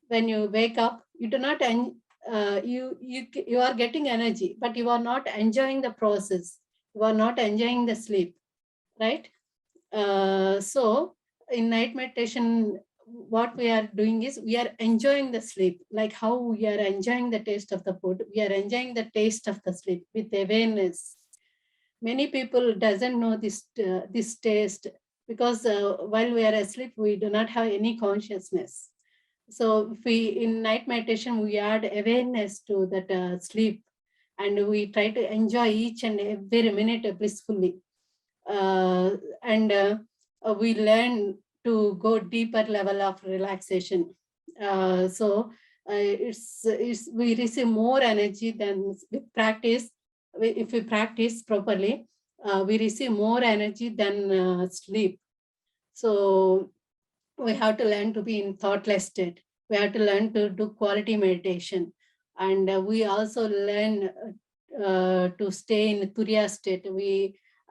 B: when you wake up, you do not you are getting energy, but you are not enjoying the process. You are not enjoying the sleep, right? So in night meditation, what we are doing is we are enjoying the sleep, like how we are enjoying the taste of the food. We are enjoying the taste of the sleep with awareness. Many people doesn't know this taste. because while we are asleep, we do not have any consciousness. So if we, in night meditation, we add awareness to that sleep, and we try to enjoy each and every minute blissfully. And we learn to go deeper level of relaxation. It's we receive more energy than with practice. If we practice properly, we receive more energy than sleep. So we have to learn to be in thoughtless state. We have to learn to do quality meditation, and we also learn to stay in Turiya state.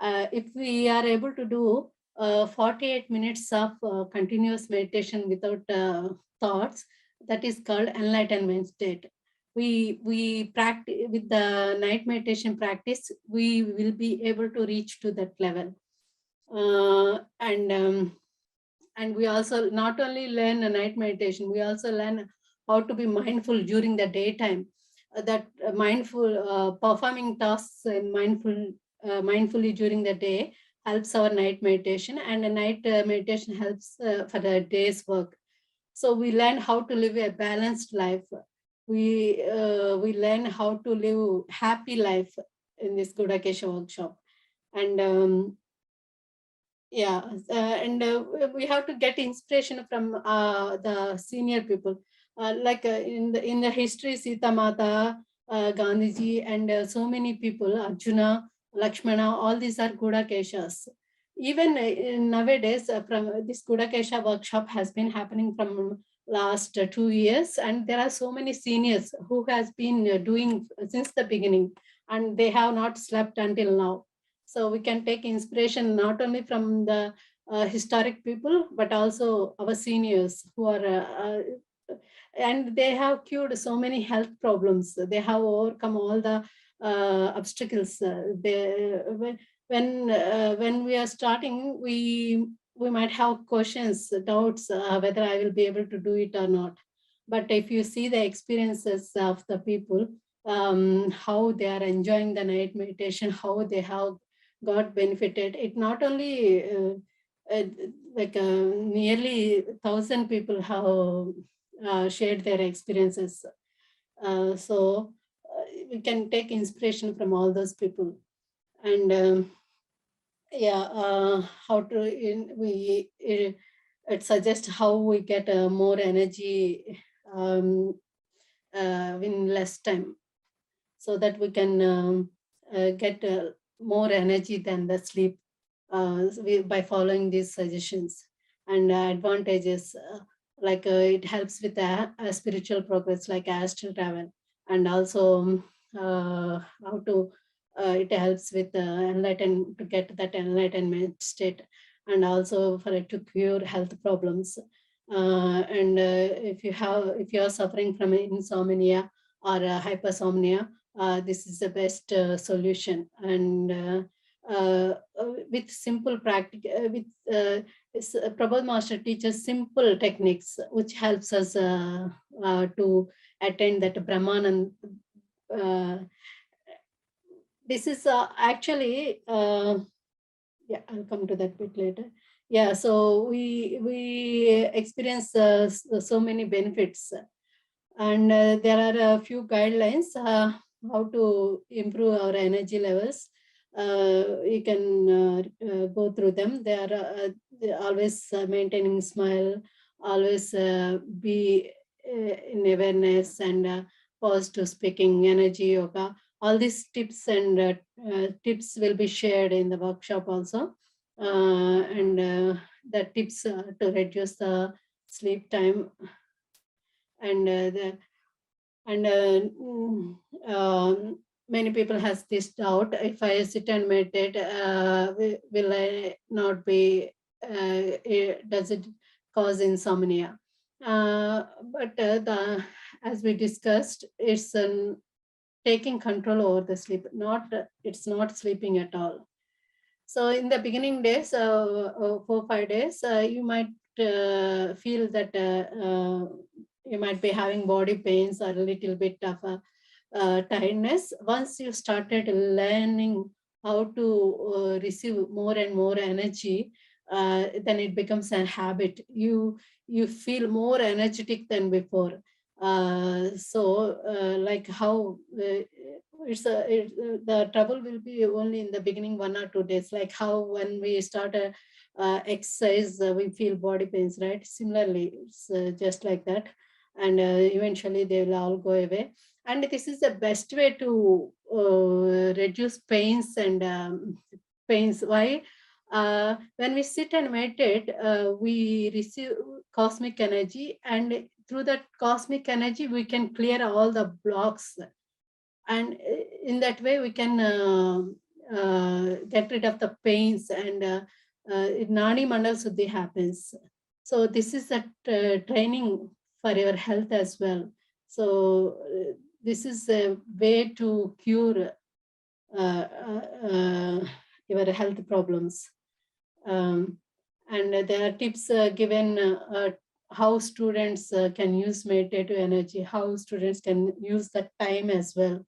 B: If we are able to do 48 minutes of continuous meditation without thoughts, that is called enlightenment state. We practice with the night meditation practice, we will be able to reach to that level. And we also not only learn a night meditation, we also learn how to be mindful during the daytime. That mindful performing tasks and mindfully during the day helps our night meditation, and the night meditation helps for the day's work. So we learn how to live a balanced life. We learn how to live happy life in this Gudakesha workshop. And yeah, and we have to get inspiration from the senior people, in the history, Sita Mata, Gandhiji, and so many people, Arjuna, Lakshmana, all these are Gudakeshas. Even nowadays, from this Gudakesha workshop has been happening from last 2 years, and there are so many seniors who has been doing since the beginning, and they have not slept until now. So we can take inspiration not only from the historic people, but also our seniors who are, and they have cured so many health problems. They have overcome all the obstacles. When we are starting, we might have questions, doubts, whether I will be able to do it or not. But if you see the experiences of the people, how they are enjoying the night meditation, how they have got benefited. It not only nearly 1,000 people have shared their experiences. So we can take inspiration from all those people. And how to it suggests how we get more energy in less time, so that we can get more energy than the sleep by following these suggestions. And advantages, it helps with spiritual progress, like astral travel, and also how to it helps with to get that enlightenment state, and also for it to cure health problems. And if you are suffering from insomnia or hypersomnia, this is the best solution. And with simple practice, Prabodh Master teaches simple techniques which helps us to attain that Brahmanand. This is actually, yeah, I'll come to that bit later. Yeah, so we experience so many benefits, and there are a few guidelines how to improve our energy levels. You can go through them. They are always maintaining smile, always be in awareness, and positive speaking, energy yoga. All these tips and tips will be shared in the workshop also. And the tips to reduce the sleep time, and many people has this doubt: if I sit and meditate, will I not be? Does it cause insomnia? But as we discussed, it's taking control over the sleep. It's not sleeping at all. So in the beginning days, 4-5 days, you might feel that you might be having body pains or a little bit of tiredness. Once you started learning how to receive more and more energy, then it becomes a habit. You feel more energetic than before. Like how the trouble will be only in the beginning 1 or 2 days, like how when we start a exercise, we feel body pains, right? Similarly, it's just like that, and eventually they will all go away. And this is the best way to reduce pains and pains. Why? When we sit and meditate, we receive cosmic energy, and through that cosmic energy, we can clear all the blocks. And in that way, we can get rid of the pains, and Nadi Mandal Suddhi happens. So this is a training for your health as well. So this is a way to cure your health problems. And there are tips given how students can use meditative energy, how students can use that time as well.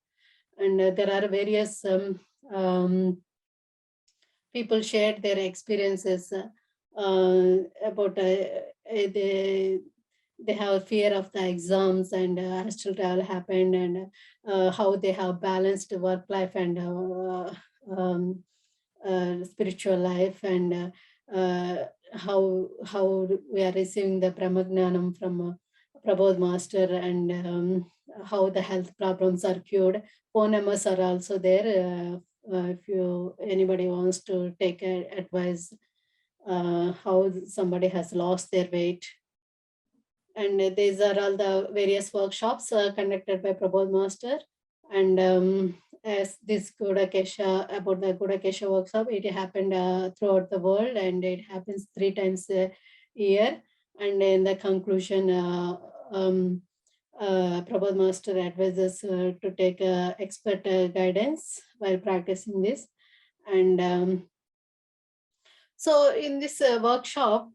B: And there are various people shared their experiences about they have fear of the exams, and astral travel happened, and how they have balanced work life and spiritual life, and how we are receiving the Brahmagnanam from Prabodh Master, and how the health problems are cured. Phone numbers are also there if anybody wants to take advice how somebody has lost their weight. And these are all the various workshops conducted by Prabodh Master. And as this Godakesha, about the Godakesha workshop, it happened throughout the world, and it happens 3 times a year. And in the conclusion, Prabodh Master advises to take expert guidance while practicing this. And so in this workshop,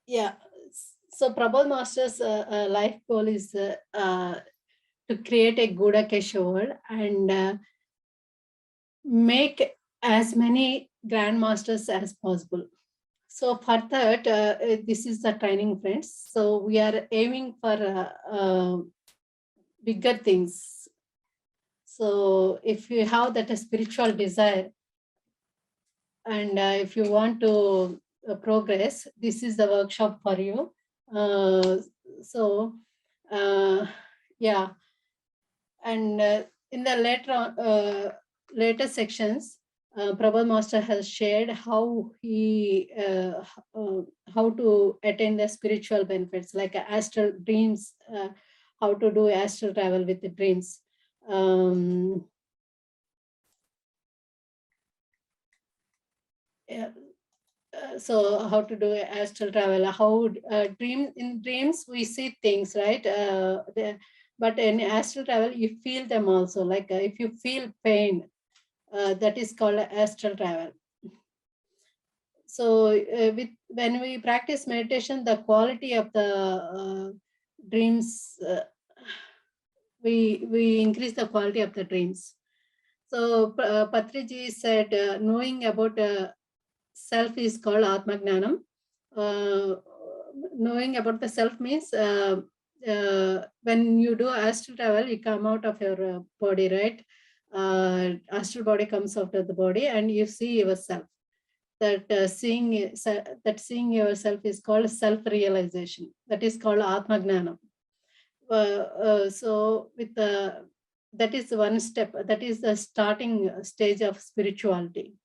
B: yeah, so Prabodh Master's life goal is to create a Godakesha world and make as many grandmasters as possible. So for that, this is the training, friends. So we are aiming for bigger things. So if you have that spiritual desire, and if you want to progress, this is the workshop for you. Yeah, and in the later sections, Prabhupada Master has shared how how to attain the spiritual benefits, like astral dreams, how to do astral travel with the dreams. So how to do astral travel, how in dreams we see things, right? But in astral travel, you feel them also, like if you feel pain, that is called astral travel. So when we practice meditation, the quality of the dreams, we increase the quality of the dreams. So Patriji said, knowing about self is called Atma Gnanam. Knowing about the self means when you do astral travel, you come out of your body, right? Astral body comes out of the body, and you see yourself. That seeing yourself is called self-realization. That is called Atma Gnanam. So with that is one step. That is the starting stage of spirituality.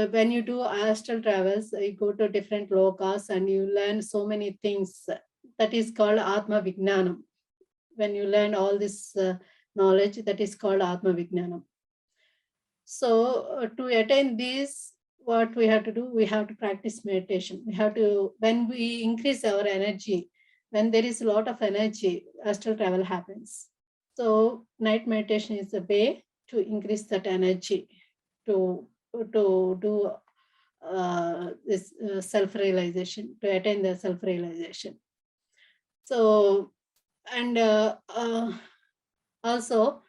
B: When you do astral travels, you go to different lokas and you learn so many things. That is called Atma Vijnanam. When you learn all this knowledge, that is called Atma Vijnanam. So to attain this, what we have to do, we have to practice meditation. We have to, when we increase our energy, when there is a lot of energy, astral travel happens. So night meditation is a way to increase that energy, to do this self-realization, to attain the self-realization. So, and also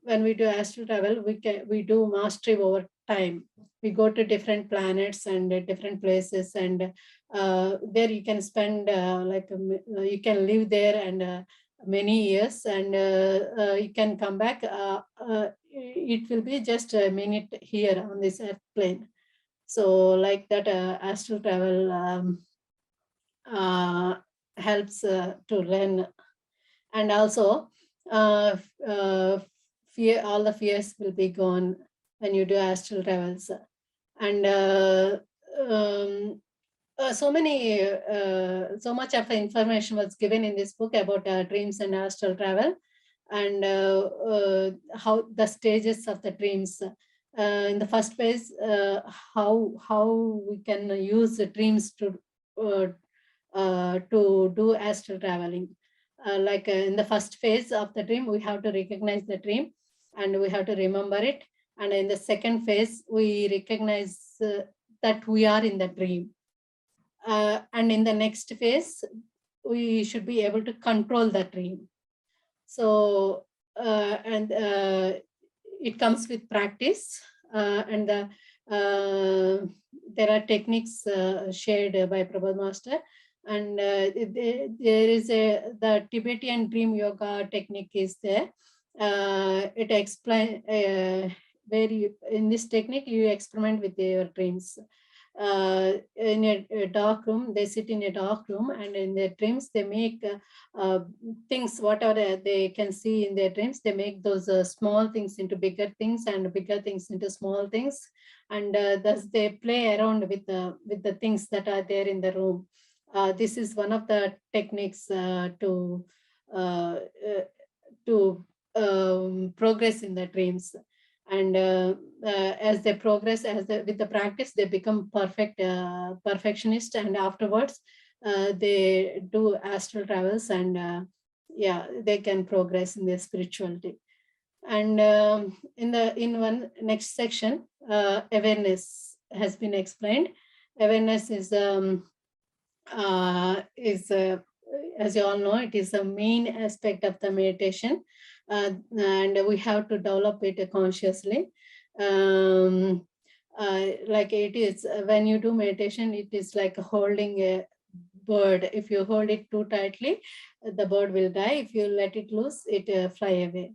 B: when we do astral travel, we do mastery over time. We go to different planets and different places, and there you can spend you can live there and many years, and you can come back. It will be just a minute here on this earth plane. So like that, astral travel helps to learn, and also fear, all the fears will be gone when you do astral travels. And so much of information was given in this book about dreams and astral travel, and how the stages of the dreams. In the first phase, how we can use the dreams to do astral traveling. In the first phase of the dream, we have to recognize the dream and we have to remember it. And in the second phase, we recognize that we are in the dream. And in the next phase, we should be able to control the dream. So, it comes with practice, and there are techniques shared by Prabhupada Master. And there is the Tibetan dream yoga technique is there. It explains where you, in this technique, you experiment with your dreams. In a dark room, they sit in a dark room, and in their dreams, they make things, whatever they can see in their dreams, they make those small things into bigger things and bigger things into small things. And thus they play around with the things that are there in the room. This is one of the techniques to progress in the dreams. And as they progress, with the practice, they become perfectionist, and afterwards they do astral travels, and yeah, they can progress in their spirituality. And in one next section, awareness has been explained. Awareness is as you all know, it is the main aspect of the meditation, and we have to develop it consciously. Like it is, when you do meditation, it is like holding a bird. If you hold it too tightly, the bird will die. If you let it loose, it fly away.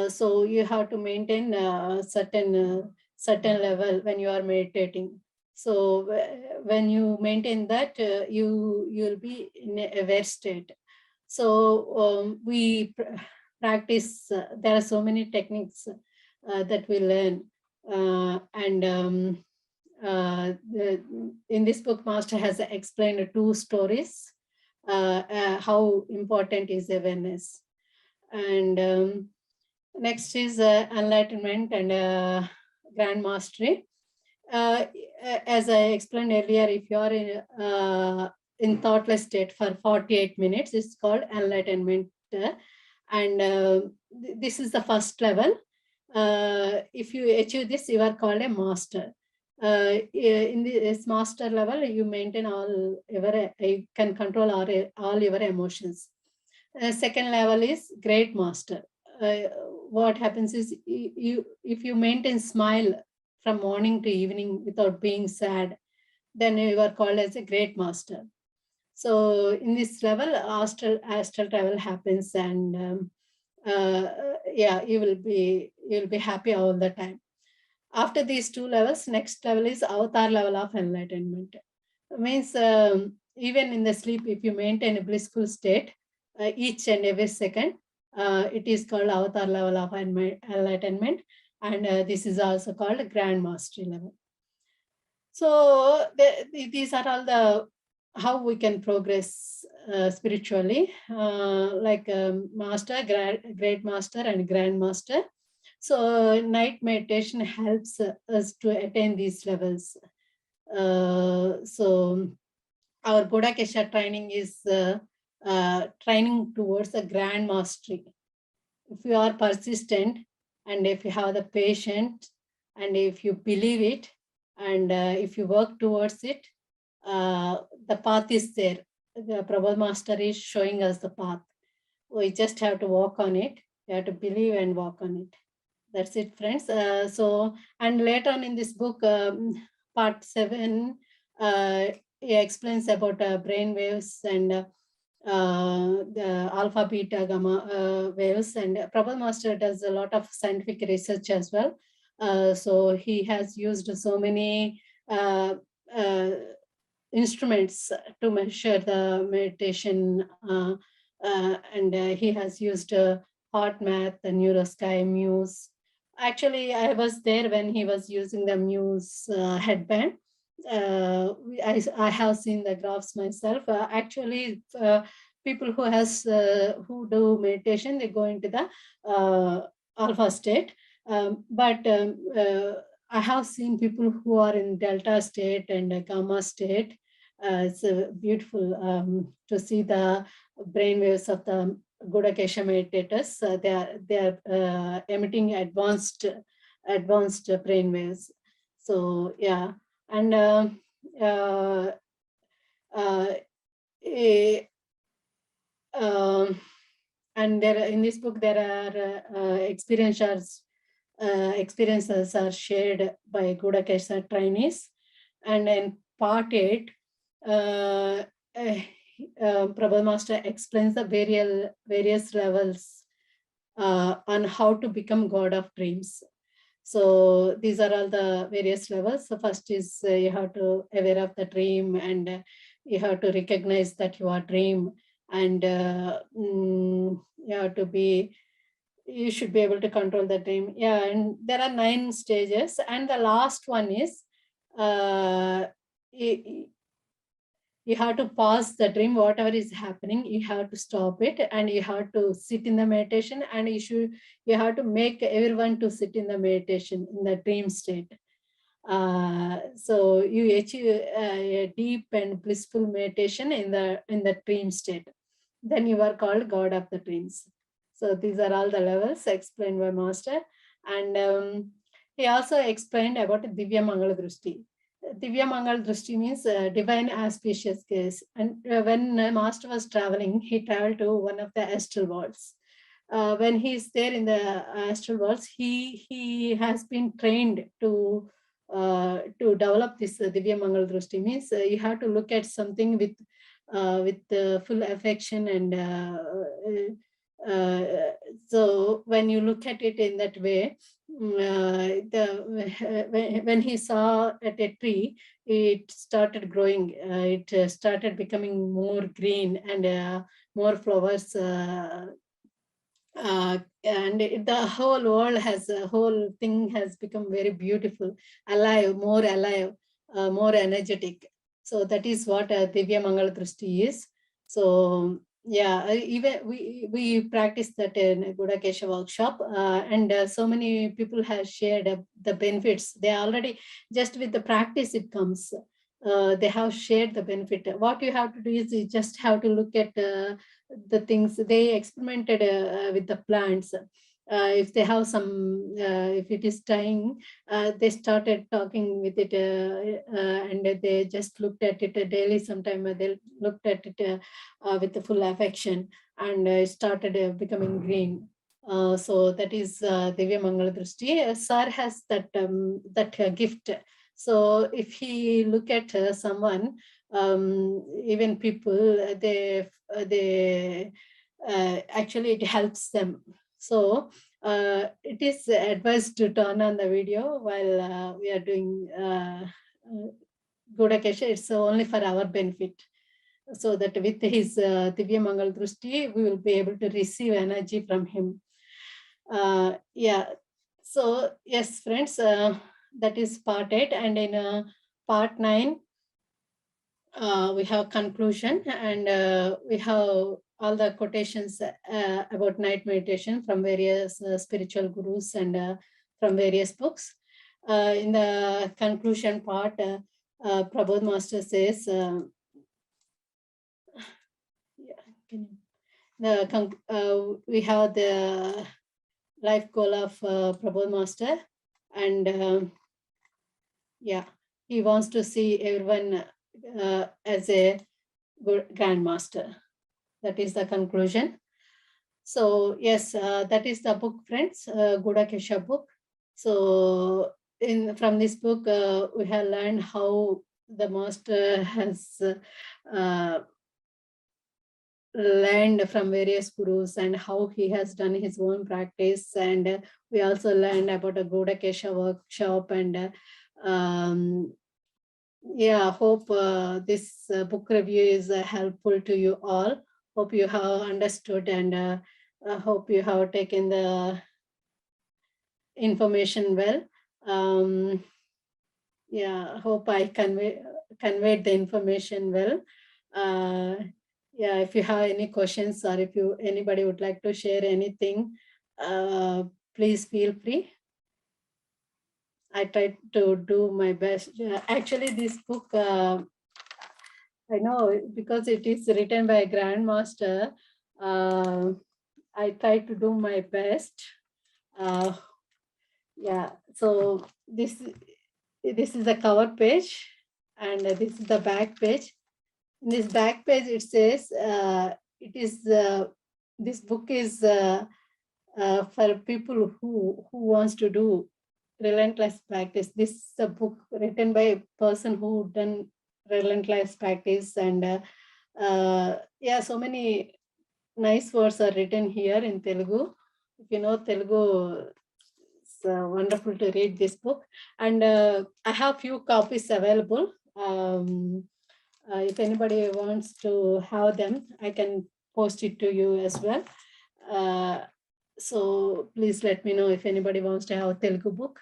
B: So you have to maintain a certain level when you are meditating. So when you maintain that, you'll be in a aware state. So we practice. There are so many techniques that we learn, and in this book, Master has explained 2 stories how important is awareness. And next is enlightenment and grand mastery. As I explained earlier, if you are in thoughtless state for 48 minutes, it's called enlightenment. And this is the first level. If you achieve this, you are called a master. In this master level, you maintain you can control all your emotions. Second level is great master. What happens is, if you maintain smile from morning to evening without being sad, then you are called as a great master. So in this level, astral travel happens, and yeah, you'll be happy all the time. After these 2 levels, next level is avatar level of enlightenment. It means even in the sleep, if you maintain a blissful state each and every second, it is called avatar level of enlightenment. And this is also called a grand mastery level. So these are all the how we can progress spiritually, like master, great master, and grand master. So night meditation helps us to attain these levels. So our Bodhakesha training is training towards a grand mastery. If you are persistent, and if you have the patience, and if you believe it, and if you work towards it, the path is there. The Prabhupada Master is showing us the path. We just have to walk on it, You have to believe and walk on it. That's it, friends. And later on in this book, part 7, he explains about brain waves and the alpha, beta, gamma waves. And Prabhupada Master does a lot of scientific research as well. So he has used so many instruments to measure the meditation, and he has used HeartMath, the NeuroSky, Muse. Actually, I was there when he was using the Muse headband. I have seen the graphs myself. Actually, people who do meditation, they go into the alpha state. I have seen people who are in delta state and gamma state. It's beautiful to see the brain waves of the Gudakesha meditators. They are emitting advanced brain waves. So yeah, and and there in this book there are experiences are shared by Gudakesha trainees, and in part 8, Prabhupada Master explains the various levels on how to become God of dreams. So these are all the various levels. So first is you have to aware of the dream, and you have to recognize that you are dream, and you have to be, you should be able to control the dream. Yeah, and there are 9 stages, and the last one is you have to pause the dream, whatever is happening, you have to stop it, and you have to sit in the meditation, and you have to make everyone to sit in the meditation in the dream state. So you achieve a deep and blissful meditation in the dream state. Then you are called God of the dreams. So these are all the levels explained by Master. And he also explained about Divya Mangala Drushti. Divya Mangal Drushti means divine auspicious gaze. And when Master was traveling, he traveled to one of the astral worlds. When he's there in the astral worlds, he has been trained to develop this Divya Mangal Drushti. Means you have to look at something with full affection, and so when you look at it in that way, when he saw at a tree, it started growing. It started becoming more green, and more flowers. And the whole world whole thing has become very beautiful, alive, more alive, more energetic. So that is what Divya Mangal Drushti is. So yeah, even we practice that in a Gudakesha workshop, and so many people have shared the benefits. They already, just with the practice it comes. They have shared the benefit. What you have to do is you just have to look at the things they experimented with the plants. If they have some, if it is dying, they started talking with it, and they just looked at it daily. Sometime they looked at it with the full affection, and it started becoming green. So that is Divya Mangala Drushti. Sir has that gift. So if he look at someone, even people, they actually it helps them. So it is advised to turn on the video while we are doing Gudakesha. It's only for our benefit, so that with his Divya Mangal Drushti, we will be able to receive energy from him. Yeah. So yes, friends, that is part 8, and in part 9, we have conclusion, and we have all the quotations about night meditation from various spiritual gurus and from various books. In the conclusion part, Prabodh Master says, we have the life goal of Prabodh Master, and yeah, he wants to see everyone as a good grandmaster. That is the conclusion. So yes, that is the book, friends, Gudakesha book. So from this book, we have learned how the master has learned from various gurus and how he has done his own practice. And we also learned about a Gudakesha workshop. And yeah, hope this book review is helpful to you all. Hope you have understood, and hope you have taken the information well. Yeah, hope I conveyed the information well. Yeah, if you have any questions, or if anybody would like to share anything, please feel free. I tried to do my best. Actually, this book, I know, because it is written by a grandmaster, I try to do my best. Yeah, so this is the cover page, and this is the back page. In this back page, it says this book is for people who wants to do relentless practice. This is a book written by a person who done relentless practice, and yeah, so many nice words are written here in Telugu. If you know Telugu, it's wonderful to read this book. And I have few copies available. If anybody wants to have them, I can post it to you as well. So please let me know if anybody wants to have a Telugu book.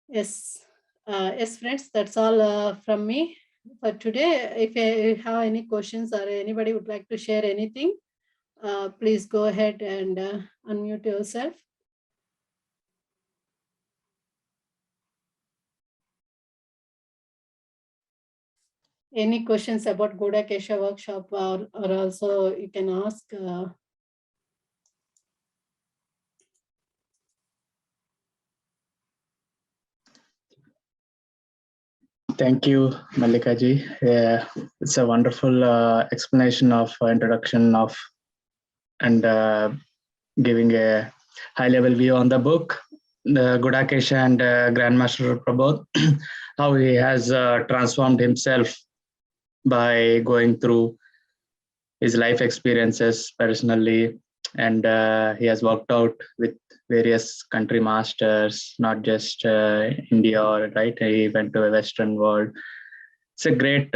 B: Yes, yes, friends, that's all from me for today. If you have any questions or anybody would like to share anything, please go ahead and unmute yourself. Any questions about Gudakesha workshop, or also you can ask.
A: Thank you, Malika ji. Yeah, it's a wonderful explanation of introduction of and giving a high-level view on the book, the Gudakesha and Grandmaster Prabodh, how he has transformed himself by going through his life experiences personally, and he has worked out with various country masters, not just India, or right. He went to a Western world. It's a great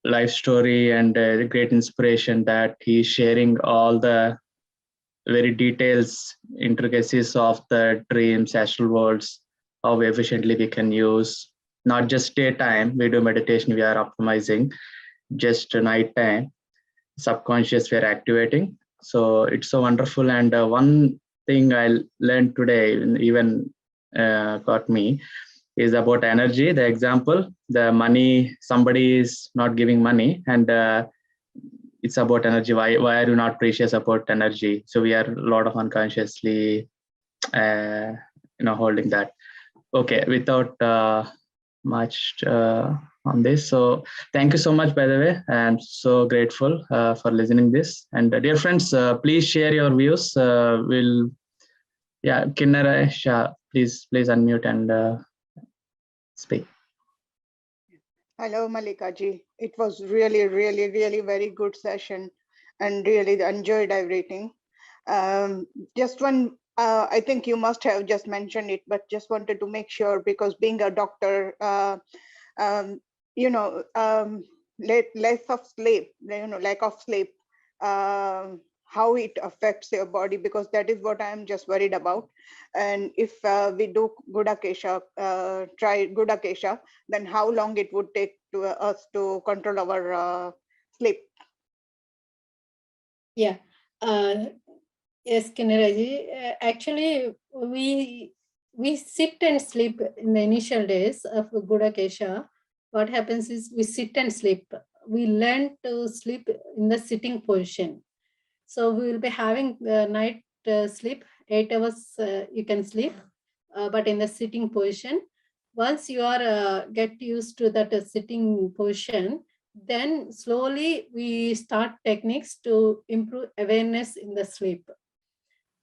A: life story and a great inspiration that he's sharing all the very details, intricacies of the dreams, astral worlds, how efficiently we can use. Not just daytime, we do meditation, we are optimizing, just nighttime, subconscious we are activating. So it's so wonderful. And one thing I learned today, even got me, is about energy. The example, the money, somebody is not giving money, and it's about energy. Why are you not precious about energy? So we are a lot of unconsciously holding that. Okay, without much on this, so thank you so much, by the way. I'm so grateful for listening this. And dear friends, please share your views. We'll Kinnara Shah, please unmute and speak.
C: Hello, Malika ji. It was really, really, really very good session, and really enjoyed everything. Just one, I think you must have just mentioned it, but just wanted to make sure, because being a doctor, less of sleep, lack of sleep, how it affects your body, because that is what I'm just worried about. And if we do Gudakesha, try Gudakesha, then how long it would take to us to control our sleep?
B: Yeah. Yes, Kinnaraji. Actually, we sit and sleep in the initial days of Gudakesha. What happens is we sit and sleep. We learn to sleep in the sitting position. So we will be having night sleep, 8 hours you can sleep, but in the sitting position. Once you are get used to that sitting position, Then slowly we start techniques to improve awareness in the sleep.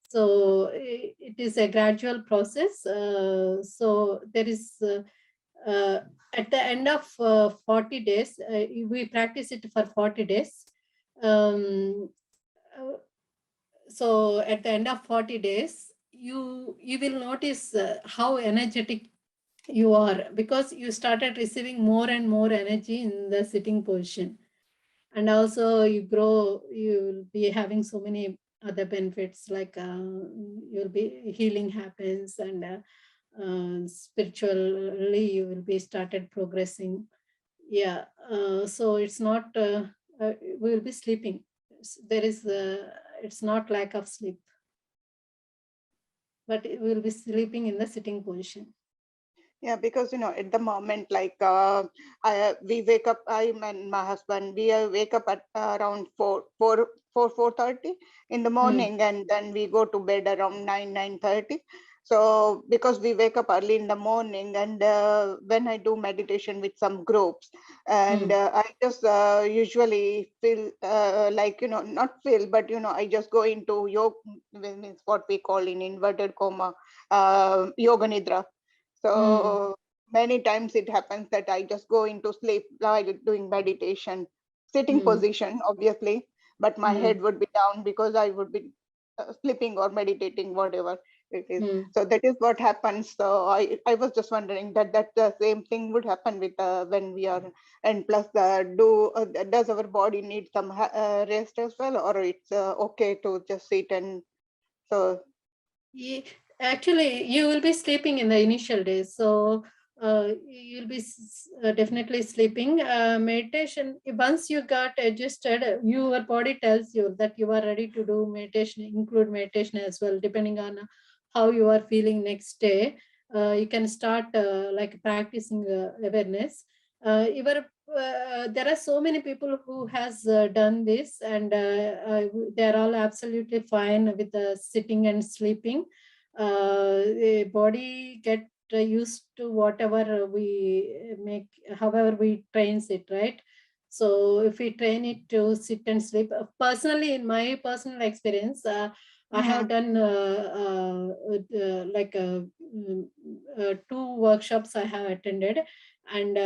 B: So it is a gradual process. So there is at the end of 40 days, we practice it for 40 days. So at the end of 40 days, you will notice how energetic you are, because you started receiving more and more energy in the sitting position. And also you grow, you will be having so many other benefits, like you'll be healing happens, and spiritually you will be started progressing. Yeah. So it's not we will be sleeping. There is it's not lack of sleep, but we will be sleeping in the sitting position.
C: Yeah, because at the moment, like we wake up, I and my husband, we wake up at around 4:30 in the morning, and then we go to bed around 9:30. So because we wake up early in the morning, and when I do meditation with some groups, and I just usually feel like not feel, but I just go into yoga, means what we call in inverted comma yoga nidra. So many times it happens that I just go into sleep while doing meditation, sitting position, obviously, but my head would be down because I would be sleeping or meditating, whatever it is. So that is what happens. So I was just wondering that the same thing would happen with when we are, and plus does our body need some rest as well, or it's okay to just sit and so.
B: Yeah, actually, you will be sleeping in the initial days. So you'll be definitely sleeping. Meditation, once you got adjusted, your body tells you that you are ready to do meditation, include meditation as well, depending on how you are feeling next day. You can start like practicing awareness. There are so many people who has done this, and they're all absolutely fine with sitting and sleeping. The body get used to whatever we make, however we trains it, right? So if we train it to sit and sleep, personally, in my personal experience, I have done like 2 workshops I have attended, and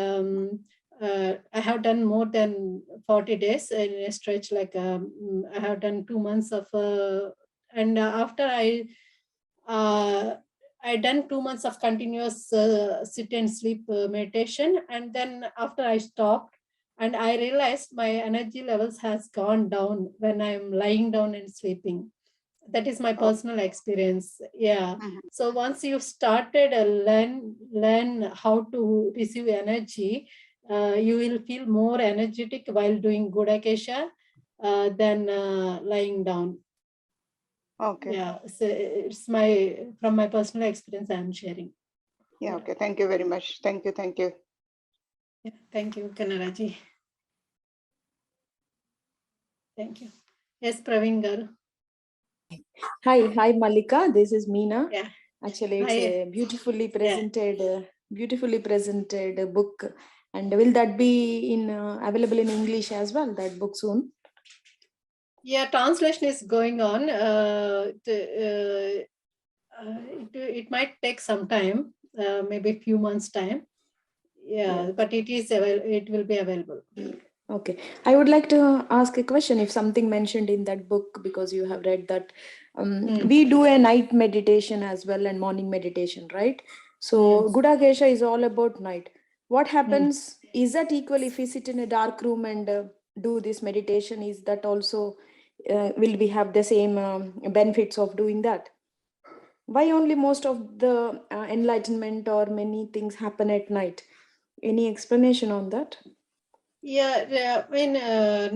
B: I have done more than 40 days in a stretch. Like I have done 2 months of, and after I done 2 months of continuous sit and sleep meditation, and then after I stopped, and I realized my energy levels has gone down when I'm lying down and sleeping. That is my personal experience. Yeah. So once you started learn how to receive energy, you will feel more energetic while doing Gudakesha than lying down.
C: Okay.
B: Yeah. So it's from my personal experience I'm sharing.
C: Yeah. Okay. Thank you very much. Thank you. Thank you.
B: Yeah. Thank you, Kanaraji. Thank you. Yes, Praveen Garu.
D: Hi, Malika. This is Meena.
B: Yeah.
D: Actually, it's
B: Hi.
D: a beautifully presented book. And will that be available in English as well? That book soon?
B: Yeah, translation is going on. It might take some time, maybe a few months' time. Yeah, but it will be available.
D: Okay. I would like to ask a question. If something mentioned in that book, because you have read that, we do a night meditation as well and morning meditation, right? So
B: Yes.
D: Gudakesha is all about night. What happens? Is that equal if we sit in a dark room and do this meditation? Is that also will we have the same benefits of doing that? Why only most of the enlightenment or many things happen at night? Any explanation on that?
B: Yeah, I mean,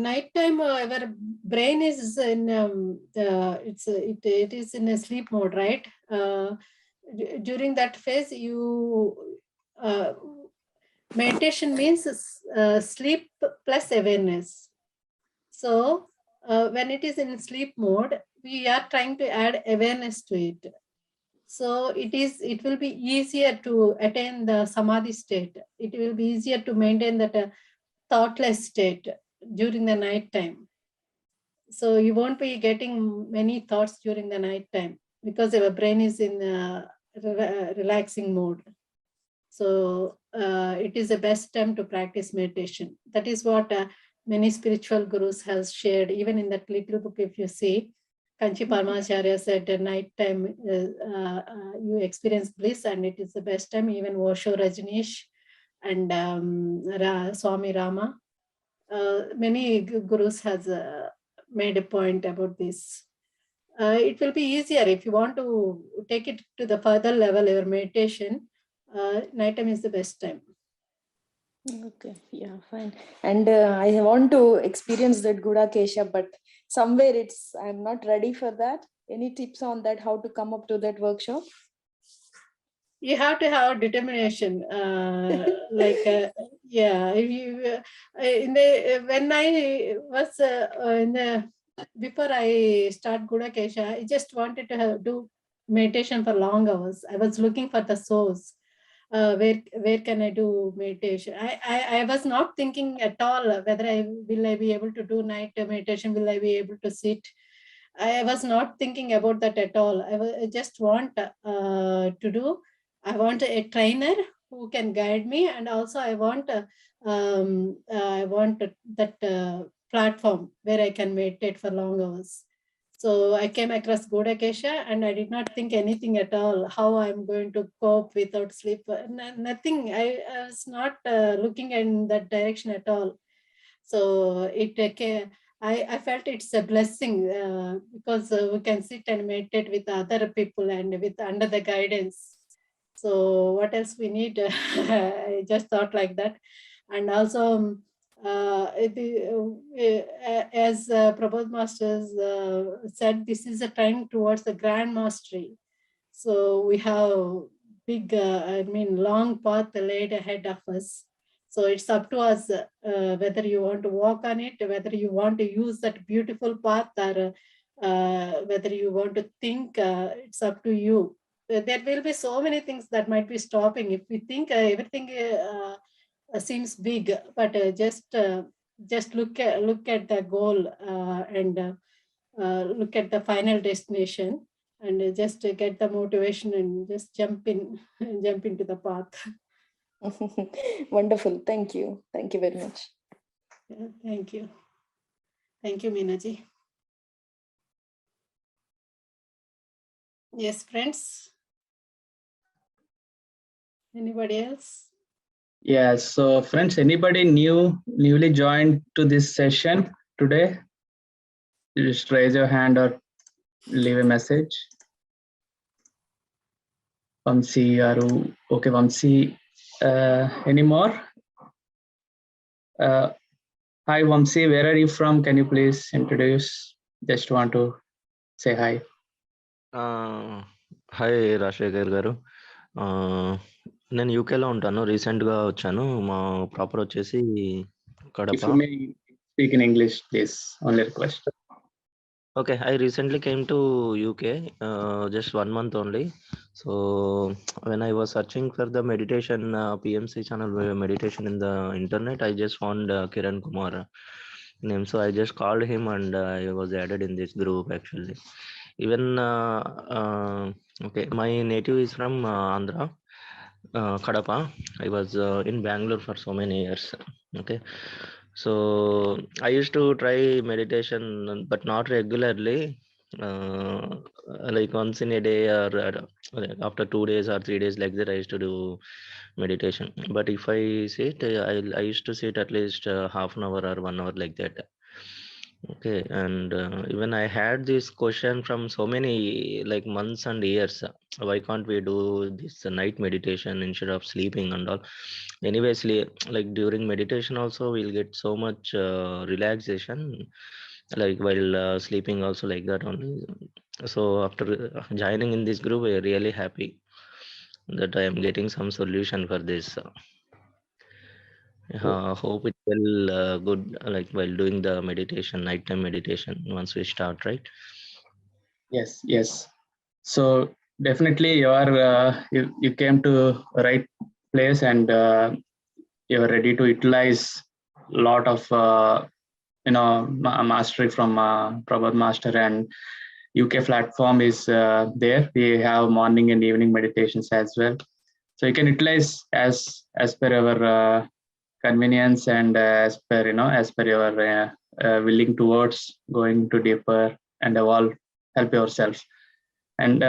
B: nighttime, our brain is in it is in a sleep mode, right? During that phase, meditation means sleep plus awareness. So when it is in sleep mode, we are trying to add awareness to it. So it will be easier to attain the samadhi state. It will be easier to maintain that thoughtless state during the night time. So you won't be getting many thoughts during the night time because your brain is in relaxing mode. So it is the best time to practice meditation. That is what many spiritual gurus have shared. Even in that little book, if you see, Kanchi Paramacharya said at night time you experience bliss and it is the best time. Even Osho Rajneesh and Swami Rama, many gurus has made a point about this. It will be easier if you want to take it to the further level, your meditation. Nighttime is the best time.
D: Okay, yeah, fine. And I want to experience that Gudakesha, but somewhere I'm not ready for that. Any tips on that, how to come up to that workshop?
B: You have to have determination. Yeah, if you when I was before I start Gudakesha, I just wanted to do meditation for long hours. I was looking for the source. Where can I do meditation? I was not thinking at all whether will I be able to do night meditation, will I be able to sit. I was not thinking about that at all. I just want to do. I want a trainer who can guide me, and also I want that platform where I can meditate for long hours. So I came across Gudakesha and I did not think anything at all, how I'm going to cope without sleep. Nothing. I was not looking in that direction at all. So I felt it's a blessing because we can sit and meditate with other people and with under the guidance. So what else we need? I just thought like that. And also, as Prabodh Masters said, this is a time towards the grand mastery. So we have big, long path laid ahead of us. So it's up to us whether you want to walk on it, whether you want to use that beautiful path, or whether you want to think. It's up to you. There will be so many things that might be stopping. If we think everything seems big, but just look at the goal and look at the final destination, and just get the motivation and just jump into the path.
D: Wonderful. Thank you. Thank you very much.
B: Yeah, thank you. Thank you, Meenaji. Yes, friends. Anybody else?
A: Yeah, so friends, anybody newly joined to this session today? Just raise your hand or leave a message. Vamsi, Aru, okay, Vamsi, any more? Hi, Vamsi, where are you from? Can you please introduce? Just want to say hi.
E: Hi Rajasekhar గారు, నేను యూకేలో ఉంటాను. రీసెంట్గా వచ్చాను. మా proper వచ్చేసి
A: If
E: Kadapa.
A: you may speak in English, please, only request.
E: Okay, I recently came to UK just 1 month only. So when I was searching for the meditation PMC channel meditation in the internet, I just found Kiran Kumar name. So I just called him and I was added in this group actually. Even okay, my native is from Andhra, Kadapa. I was in Bangalore for so many years. Okay, so I used to try meditation, but not regularly. Like once in a day or after 2 days or 3 days like that, I used to do meditation. But if I sit, I used to sit at least half an hour or 1 hour like that. Okay, and even I had this question from so many like months and years, why can't we do this night meditation instead of sleeping and all. Anyways, like during meditation also we'll get so much relaxation, like while sleeping also like that only. So after joining in this group, we're really happy that I am getting some solution for this. Hope it will good, like while doing the meditation, nighttime meditation, once we start, right?
A: Yes. So definitely you are you came to right place and you are ready to utilize lot of mastery from Prabodh Master, and UK platform is there. We have morning and evening meditations as well. So you can utilize as per our convenience and as per your willing towards going to deeper and evolve, help yourself. And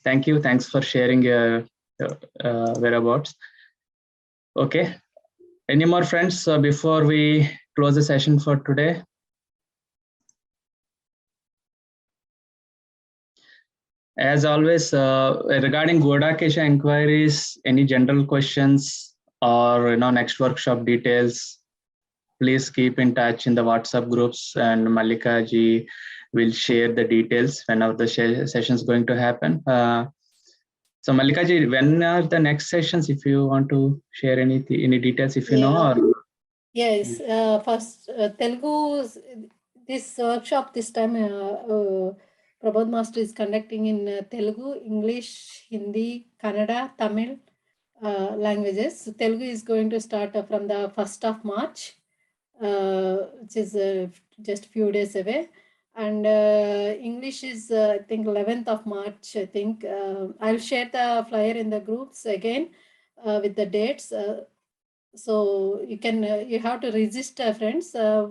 A: thank you. Thanks for sharing your whereabouts. Okay. Any more friends before we close the session for today? As always, regarding Godakesha inquiries, any general questions or next workshop details, please keep in touch in the WhatsApp groups, and Malika ji will share the details whenever the session is going to happen. So Malika ji, when are the next sessions? If you want to share any details, if you know. Or...
B: Yes, first Telugu, this workshop this time Prabodh Master is conducting in Telugu, English, Hindi, Kannada, Tamil languages. So Telugu is going to start from the 1st of March, which is just few days away. And English is, I think, 11th of March, I think. I'll share the flyer in the groups again with the dates. So you can, you have to register, friends. There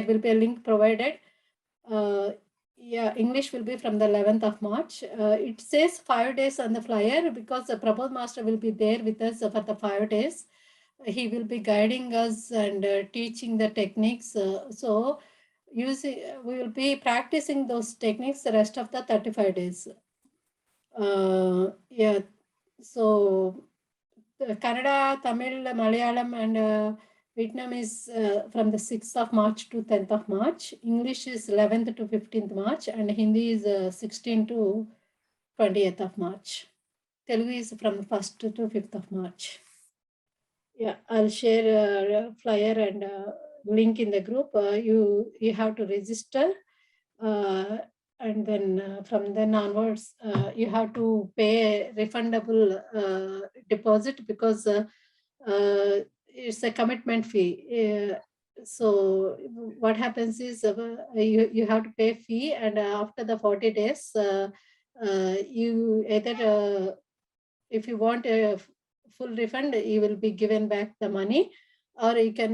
B: will be a link provided. Yeah, English will be from the 11th of March. It says 5 days on the flyer because the Prabodh Master will be there with us for the 5 days. He will be guiding us and teaching the techniques. So we will be practicing those techniques the rest of the 35 days. Yeah, so Kannada, Tamil, Malayalam, and Vietnamese from the 6th of March to 10th of March. English is 11th to 15th March, and Hindi is 16th to 20th of March. Telugu is from 1st to 5th of March. Yeah, I'll share a flyer and link in the group. You have to register, and then from then onwards, you have to pay a refundable deposit because it's a commitment fee. So what happens is you have to pay fee, and after the 40 days, you either if you want a full refund, you will be given back the money, or you can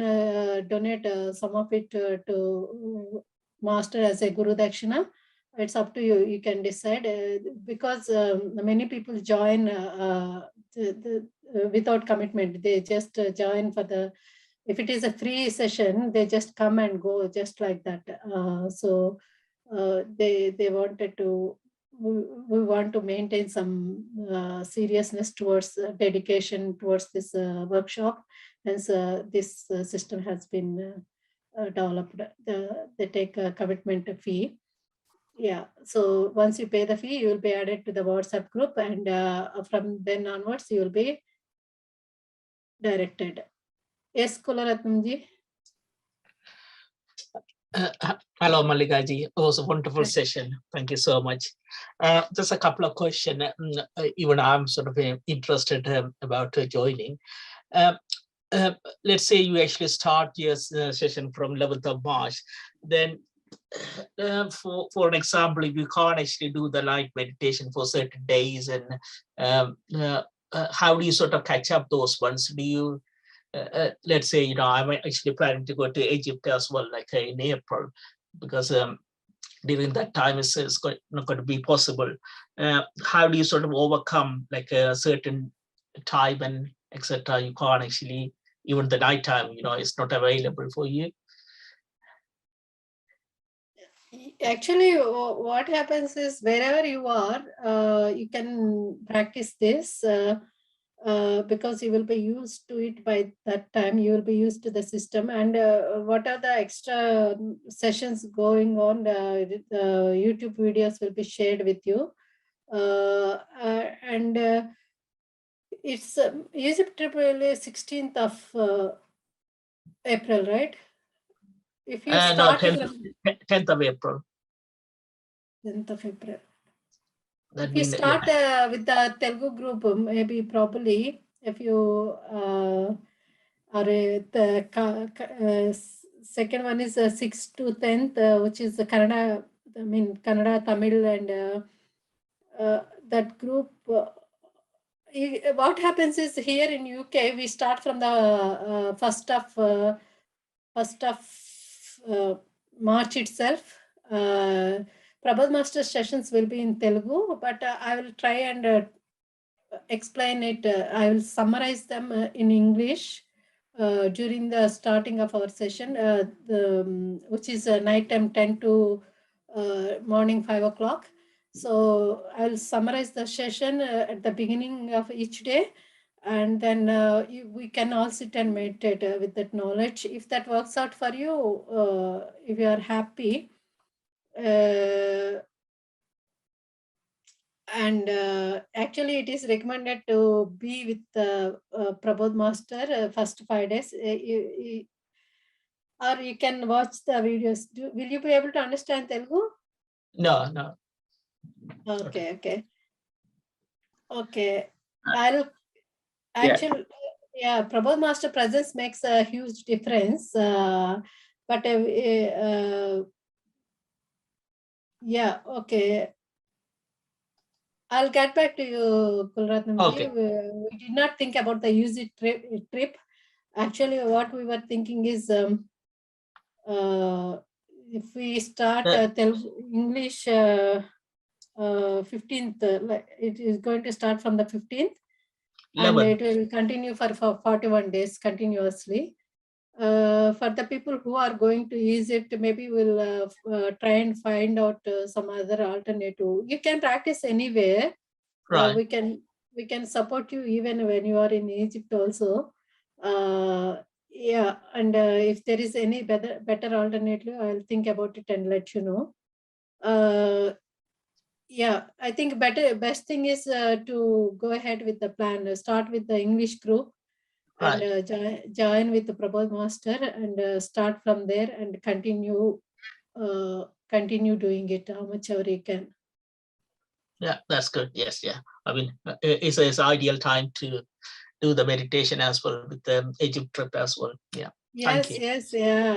B: donate some of it to Master as a Guru Dakshina. It's up to you. You can decide because many people join without commitment. They just join for the, if it is a free session, they just come and go just like that. So they wanted to, we want to maintain some seriousness towards dedication towards this workshop. Hence, this system has been developed. They take a commitment fee. Yeah, so once you pay the fee, you will be added to the WhatsApp group, and from then onwards, you will be directed. Yes, Kularatnamji.
F: Hello, Malika ji. It was a wonderful session. Thank you so much. Just a couple of questions. Even I'm sort of interested about joining. Let's say you actually start your session from 11th of March. Then, for an example, if you can't actually do the light meditation for certain days, and how do you sort of catch up those ones? Do you let's say, I'm actually planning to go to Egypt as well, like in April, because during that time it's not going to be possible. How do you sort of overcome like a certain time and etc.? You can't actually, even the night time, it's not available for you.
B: Actually, what happens is wherever you are, you can practice this. Because you will be used to it by that time, you will be used to the system. And what are the extra sessions going on, the YouTube videos will be shared with you. And it's Egypt trip really 16th of April, right? If you start
F: 10th of April.
B: 10th of April.
F: That
B: if you start with the Telugu group, maybe probably if you or second one is 6th to 10th, which is the Kannada, Kannada, Tamil, and that group. What happens is here in UK, we start from the first of March itself. Prabodh Master sessions will be in Telugu, but I will try and explain it. I will summarize them in English during the starting of our session, which is night time 10 to morning 5 o'clock. So I'll summarize the session at the beginning of each day, and then we can all sit and meditate with that knowledge. If that works out for you, if you are happy, and actually it is recommended to be with Prabodh Master first 5 days, or you can watch the videos. Will you be able to understand Telugu?
F: No.
B: Okay. I'll actually, Prabodh Master presence makes a huge difference. But okay. I'll get back to you, Kulratnam.
F: Okay.
B: We did not think about the UZ trip. Actually, what we were thinking is if we start English 15th, it is going to start from the 15th, and it will continue for 41 days continuously. For the people who are going to use it, maybe we'll try and find out some other alternative. You can practice anywhere.
F: Right.
B: We can support you even when you are in Egypt also. And if there is any better alternative, I'll think about it and let you know. I think best thing is to go ahead with the plan. Start with the English group,
F: Right.
B: and join with the Prabodh Master, and start from there and continue doing it how much ever you can.
F: Yeah, that's good. Yes, yeah. I mean, it's ideal time to do the meditation as well with the Egypt trip as well. Yeah.
B: Yes, yeah.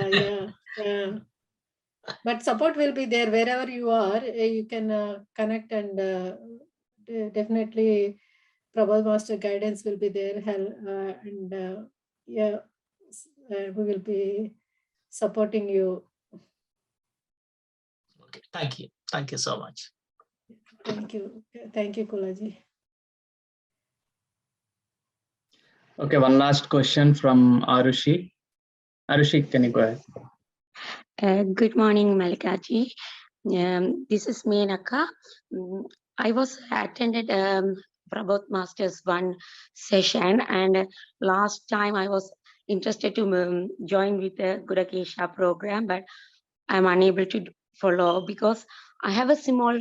B: But support will be there wherever you are. You can connect, and definitely Prabodh Master guidance will be there. And we will be supporting you.
F: Okay. Thank you so much.
B: Thank you, Kulaji.
A: Okay, one last question from Arushi. Arushi, can you go ahead?
G: Good morning, Malikaji. This is Meenaka. I was attended Prabodh Master's one session, and last time I was interested to join with the Gudakesha program, but I'm unable to follow because I have a small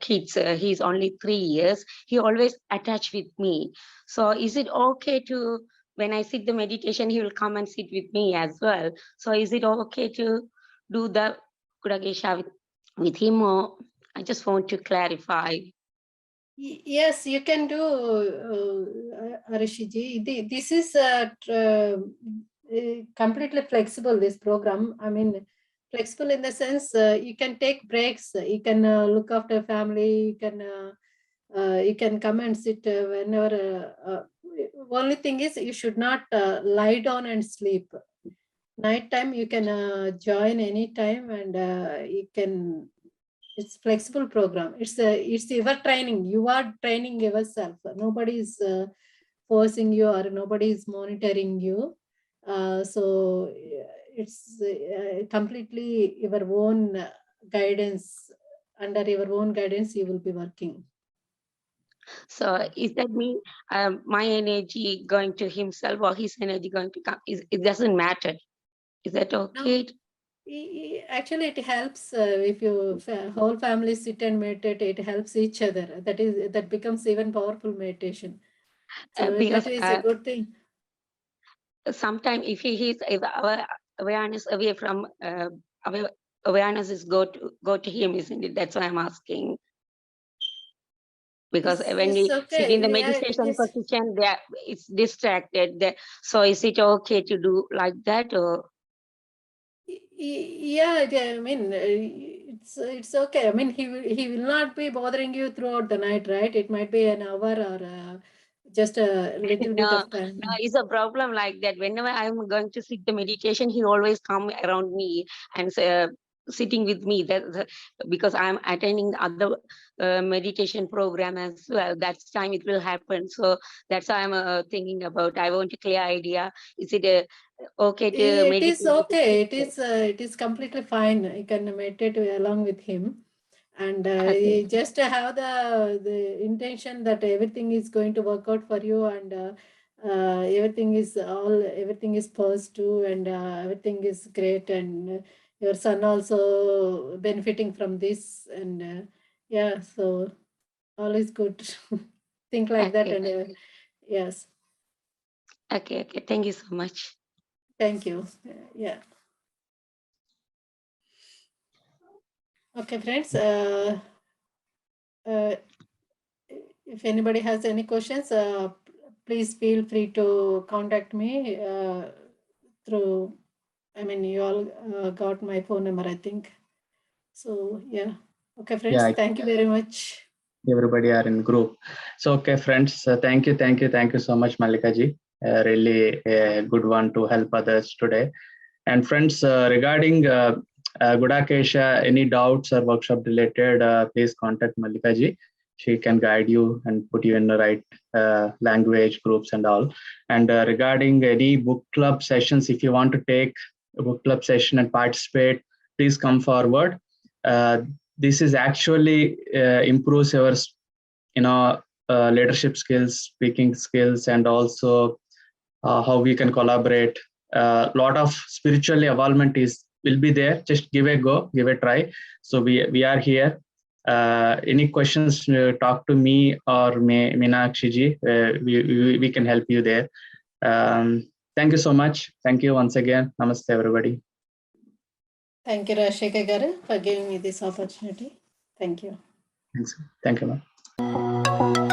G: kids. He's only 3 years. He always attached with me. So is it okay to, when I sit the meditation, he will come and sit with me as well. So is it okay to do the Gudakesha with him, or I just want to clarify?
B: Yes, you can do, Arishiji. This is completely flexible, this program. I mean, flexible in the sense you can take breaks, you can look after family, you can come and sit whenever. Only thing is you should not lie down and sleep. Night time you can join anytime, and you can. It's flexible program. It's your training. You are training yourself. Nobody is forcing you, or nobody is monitoring you. So it's completely your own guidance. Under your own guidance, you will be working.
G: So is that mean my energy going to himself or his energy going to come? It doesn't matter. Is that okay?
B: No. Actually, it helps if you whole family sit and meditate. It helps each other. That becomes even powerful meditation. So
G: Because
B: that is a good thing.
G: Sometimes if our awareness away from our awareness is go to him, isn't it? That's why I'm asking. Because when
B: It's
G: we sit in the
B: okay. Yeah,
G: meditation position, it's distracted. So is it okay to do like that? Or
B: yeah, I mean, it's okay. I mean, he will not be bothering you throughout the night, right? It might be an hour or just a little bit
G: no,
B: of time.
G: no, it's a problem like that. Whenever I'm going to sit the meditation, he always come around me and sitting with me. Because I'm attending other meditation program as well. That's time it will happen. So that's why I'm thinking about. I want a clear idea. Is it okay to
B: It
G: meditate?
B: is okay. It is completely fine. You can meditate along with him, and
G: Okay.
B: you just have the intention that everything is going to work out for you, and everything is positive, and everything is great, and your son also benefiting from this, and yeah, so all is good. Think like that,
G: Okay.
B: and yes,
G: Okay. Okay. Thank you so much.
B: thank you. Yeah. Okay, friends. If anybody has any questions, please feel free to contact me through. I mean, you all got my phone number, I think. So yeah. Okay, friends.
A: Yeah,
B: Thank you very much.
A: everybody are in group. So, okay, friends, thank you so much, Malika ji. Really a good one to help others today. And friends, regarding Gudakesha, any doubts or workshop related, please contact Malika ji. She can guide you and put you in the right language groups and all. And regarding any book club sessions, if you want to take a book club session and participate, please come forward. This is actually improves our, leadership skills, speaking skills, and also how we can collaborate. A lot of spiritual involvement will be there. Just give a go, give a try. So we are here. Any questions, talk to me or Meenakshi ji. We can help you there. Thank you so much. Thank you once again. Namaste, everybody.
B: Thank you, Rashika Garu, for giving me this opportunity. Thank you.
A: Thanks. Thank you, ma'am.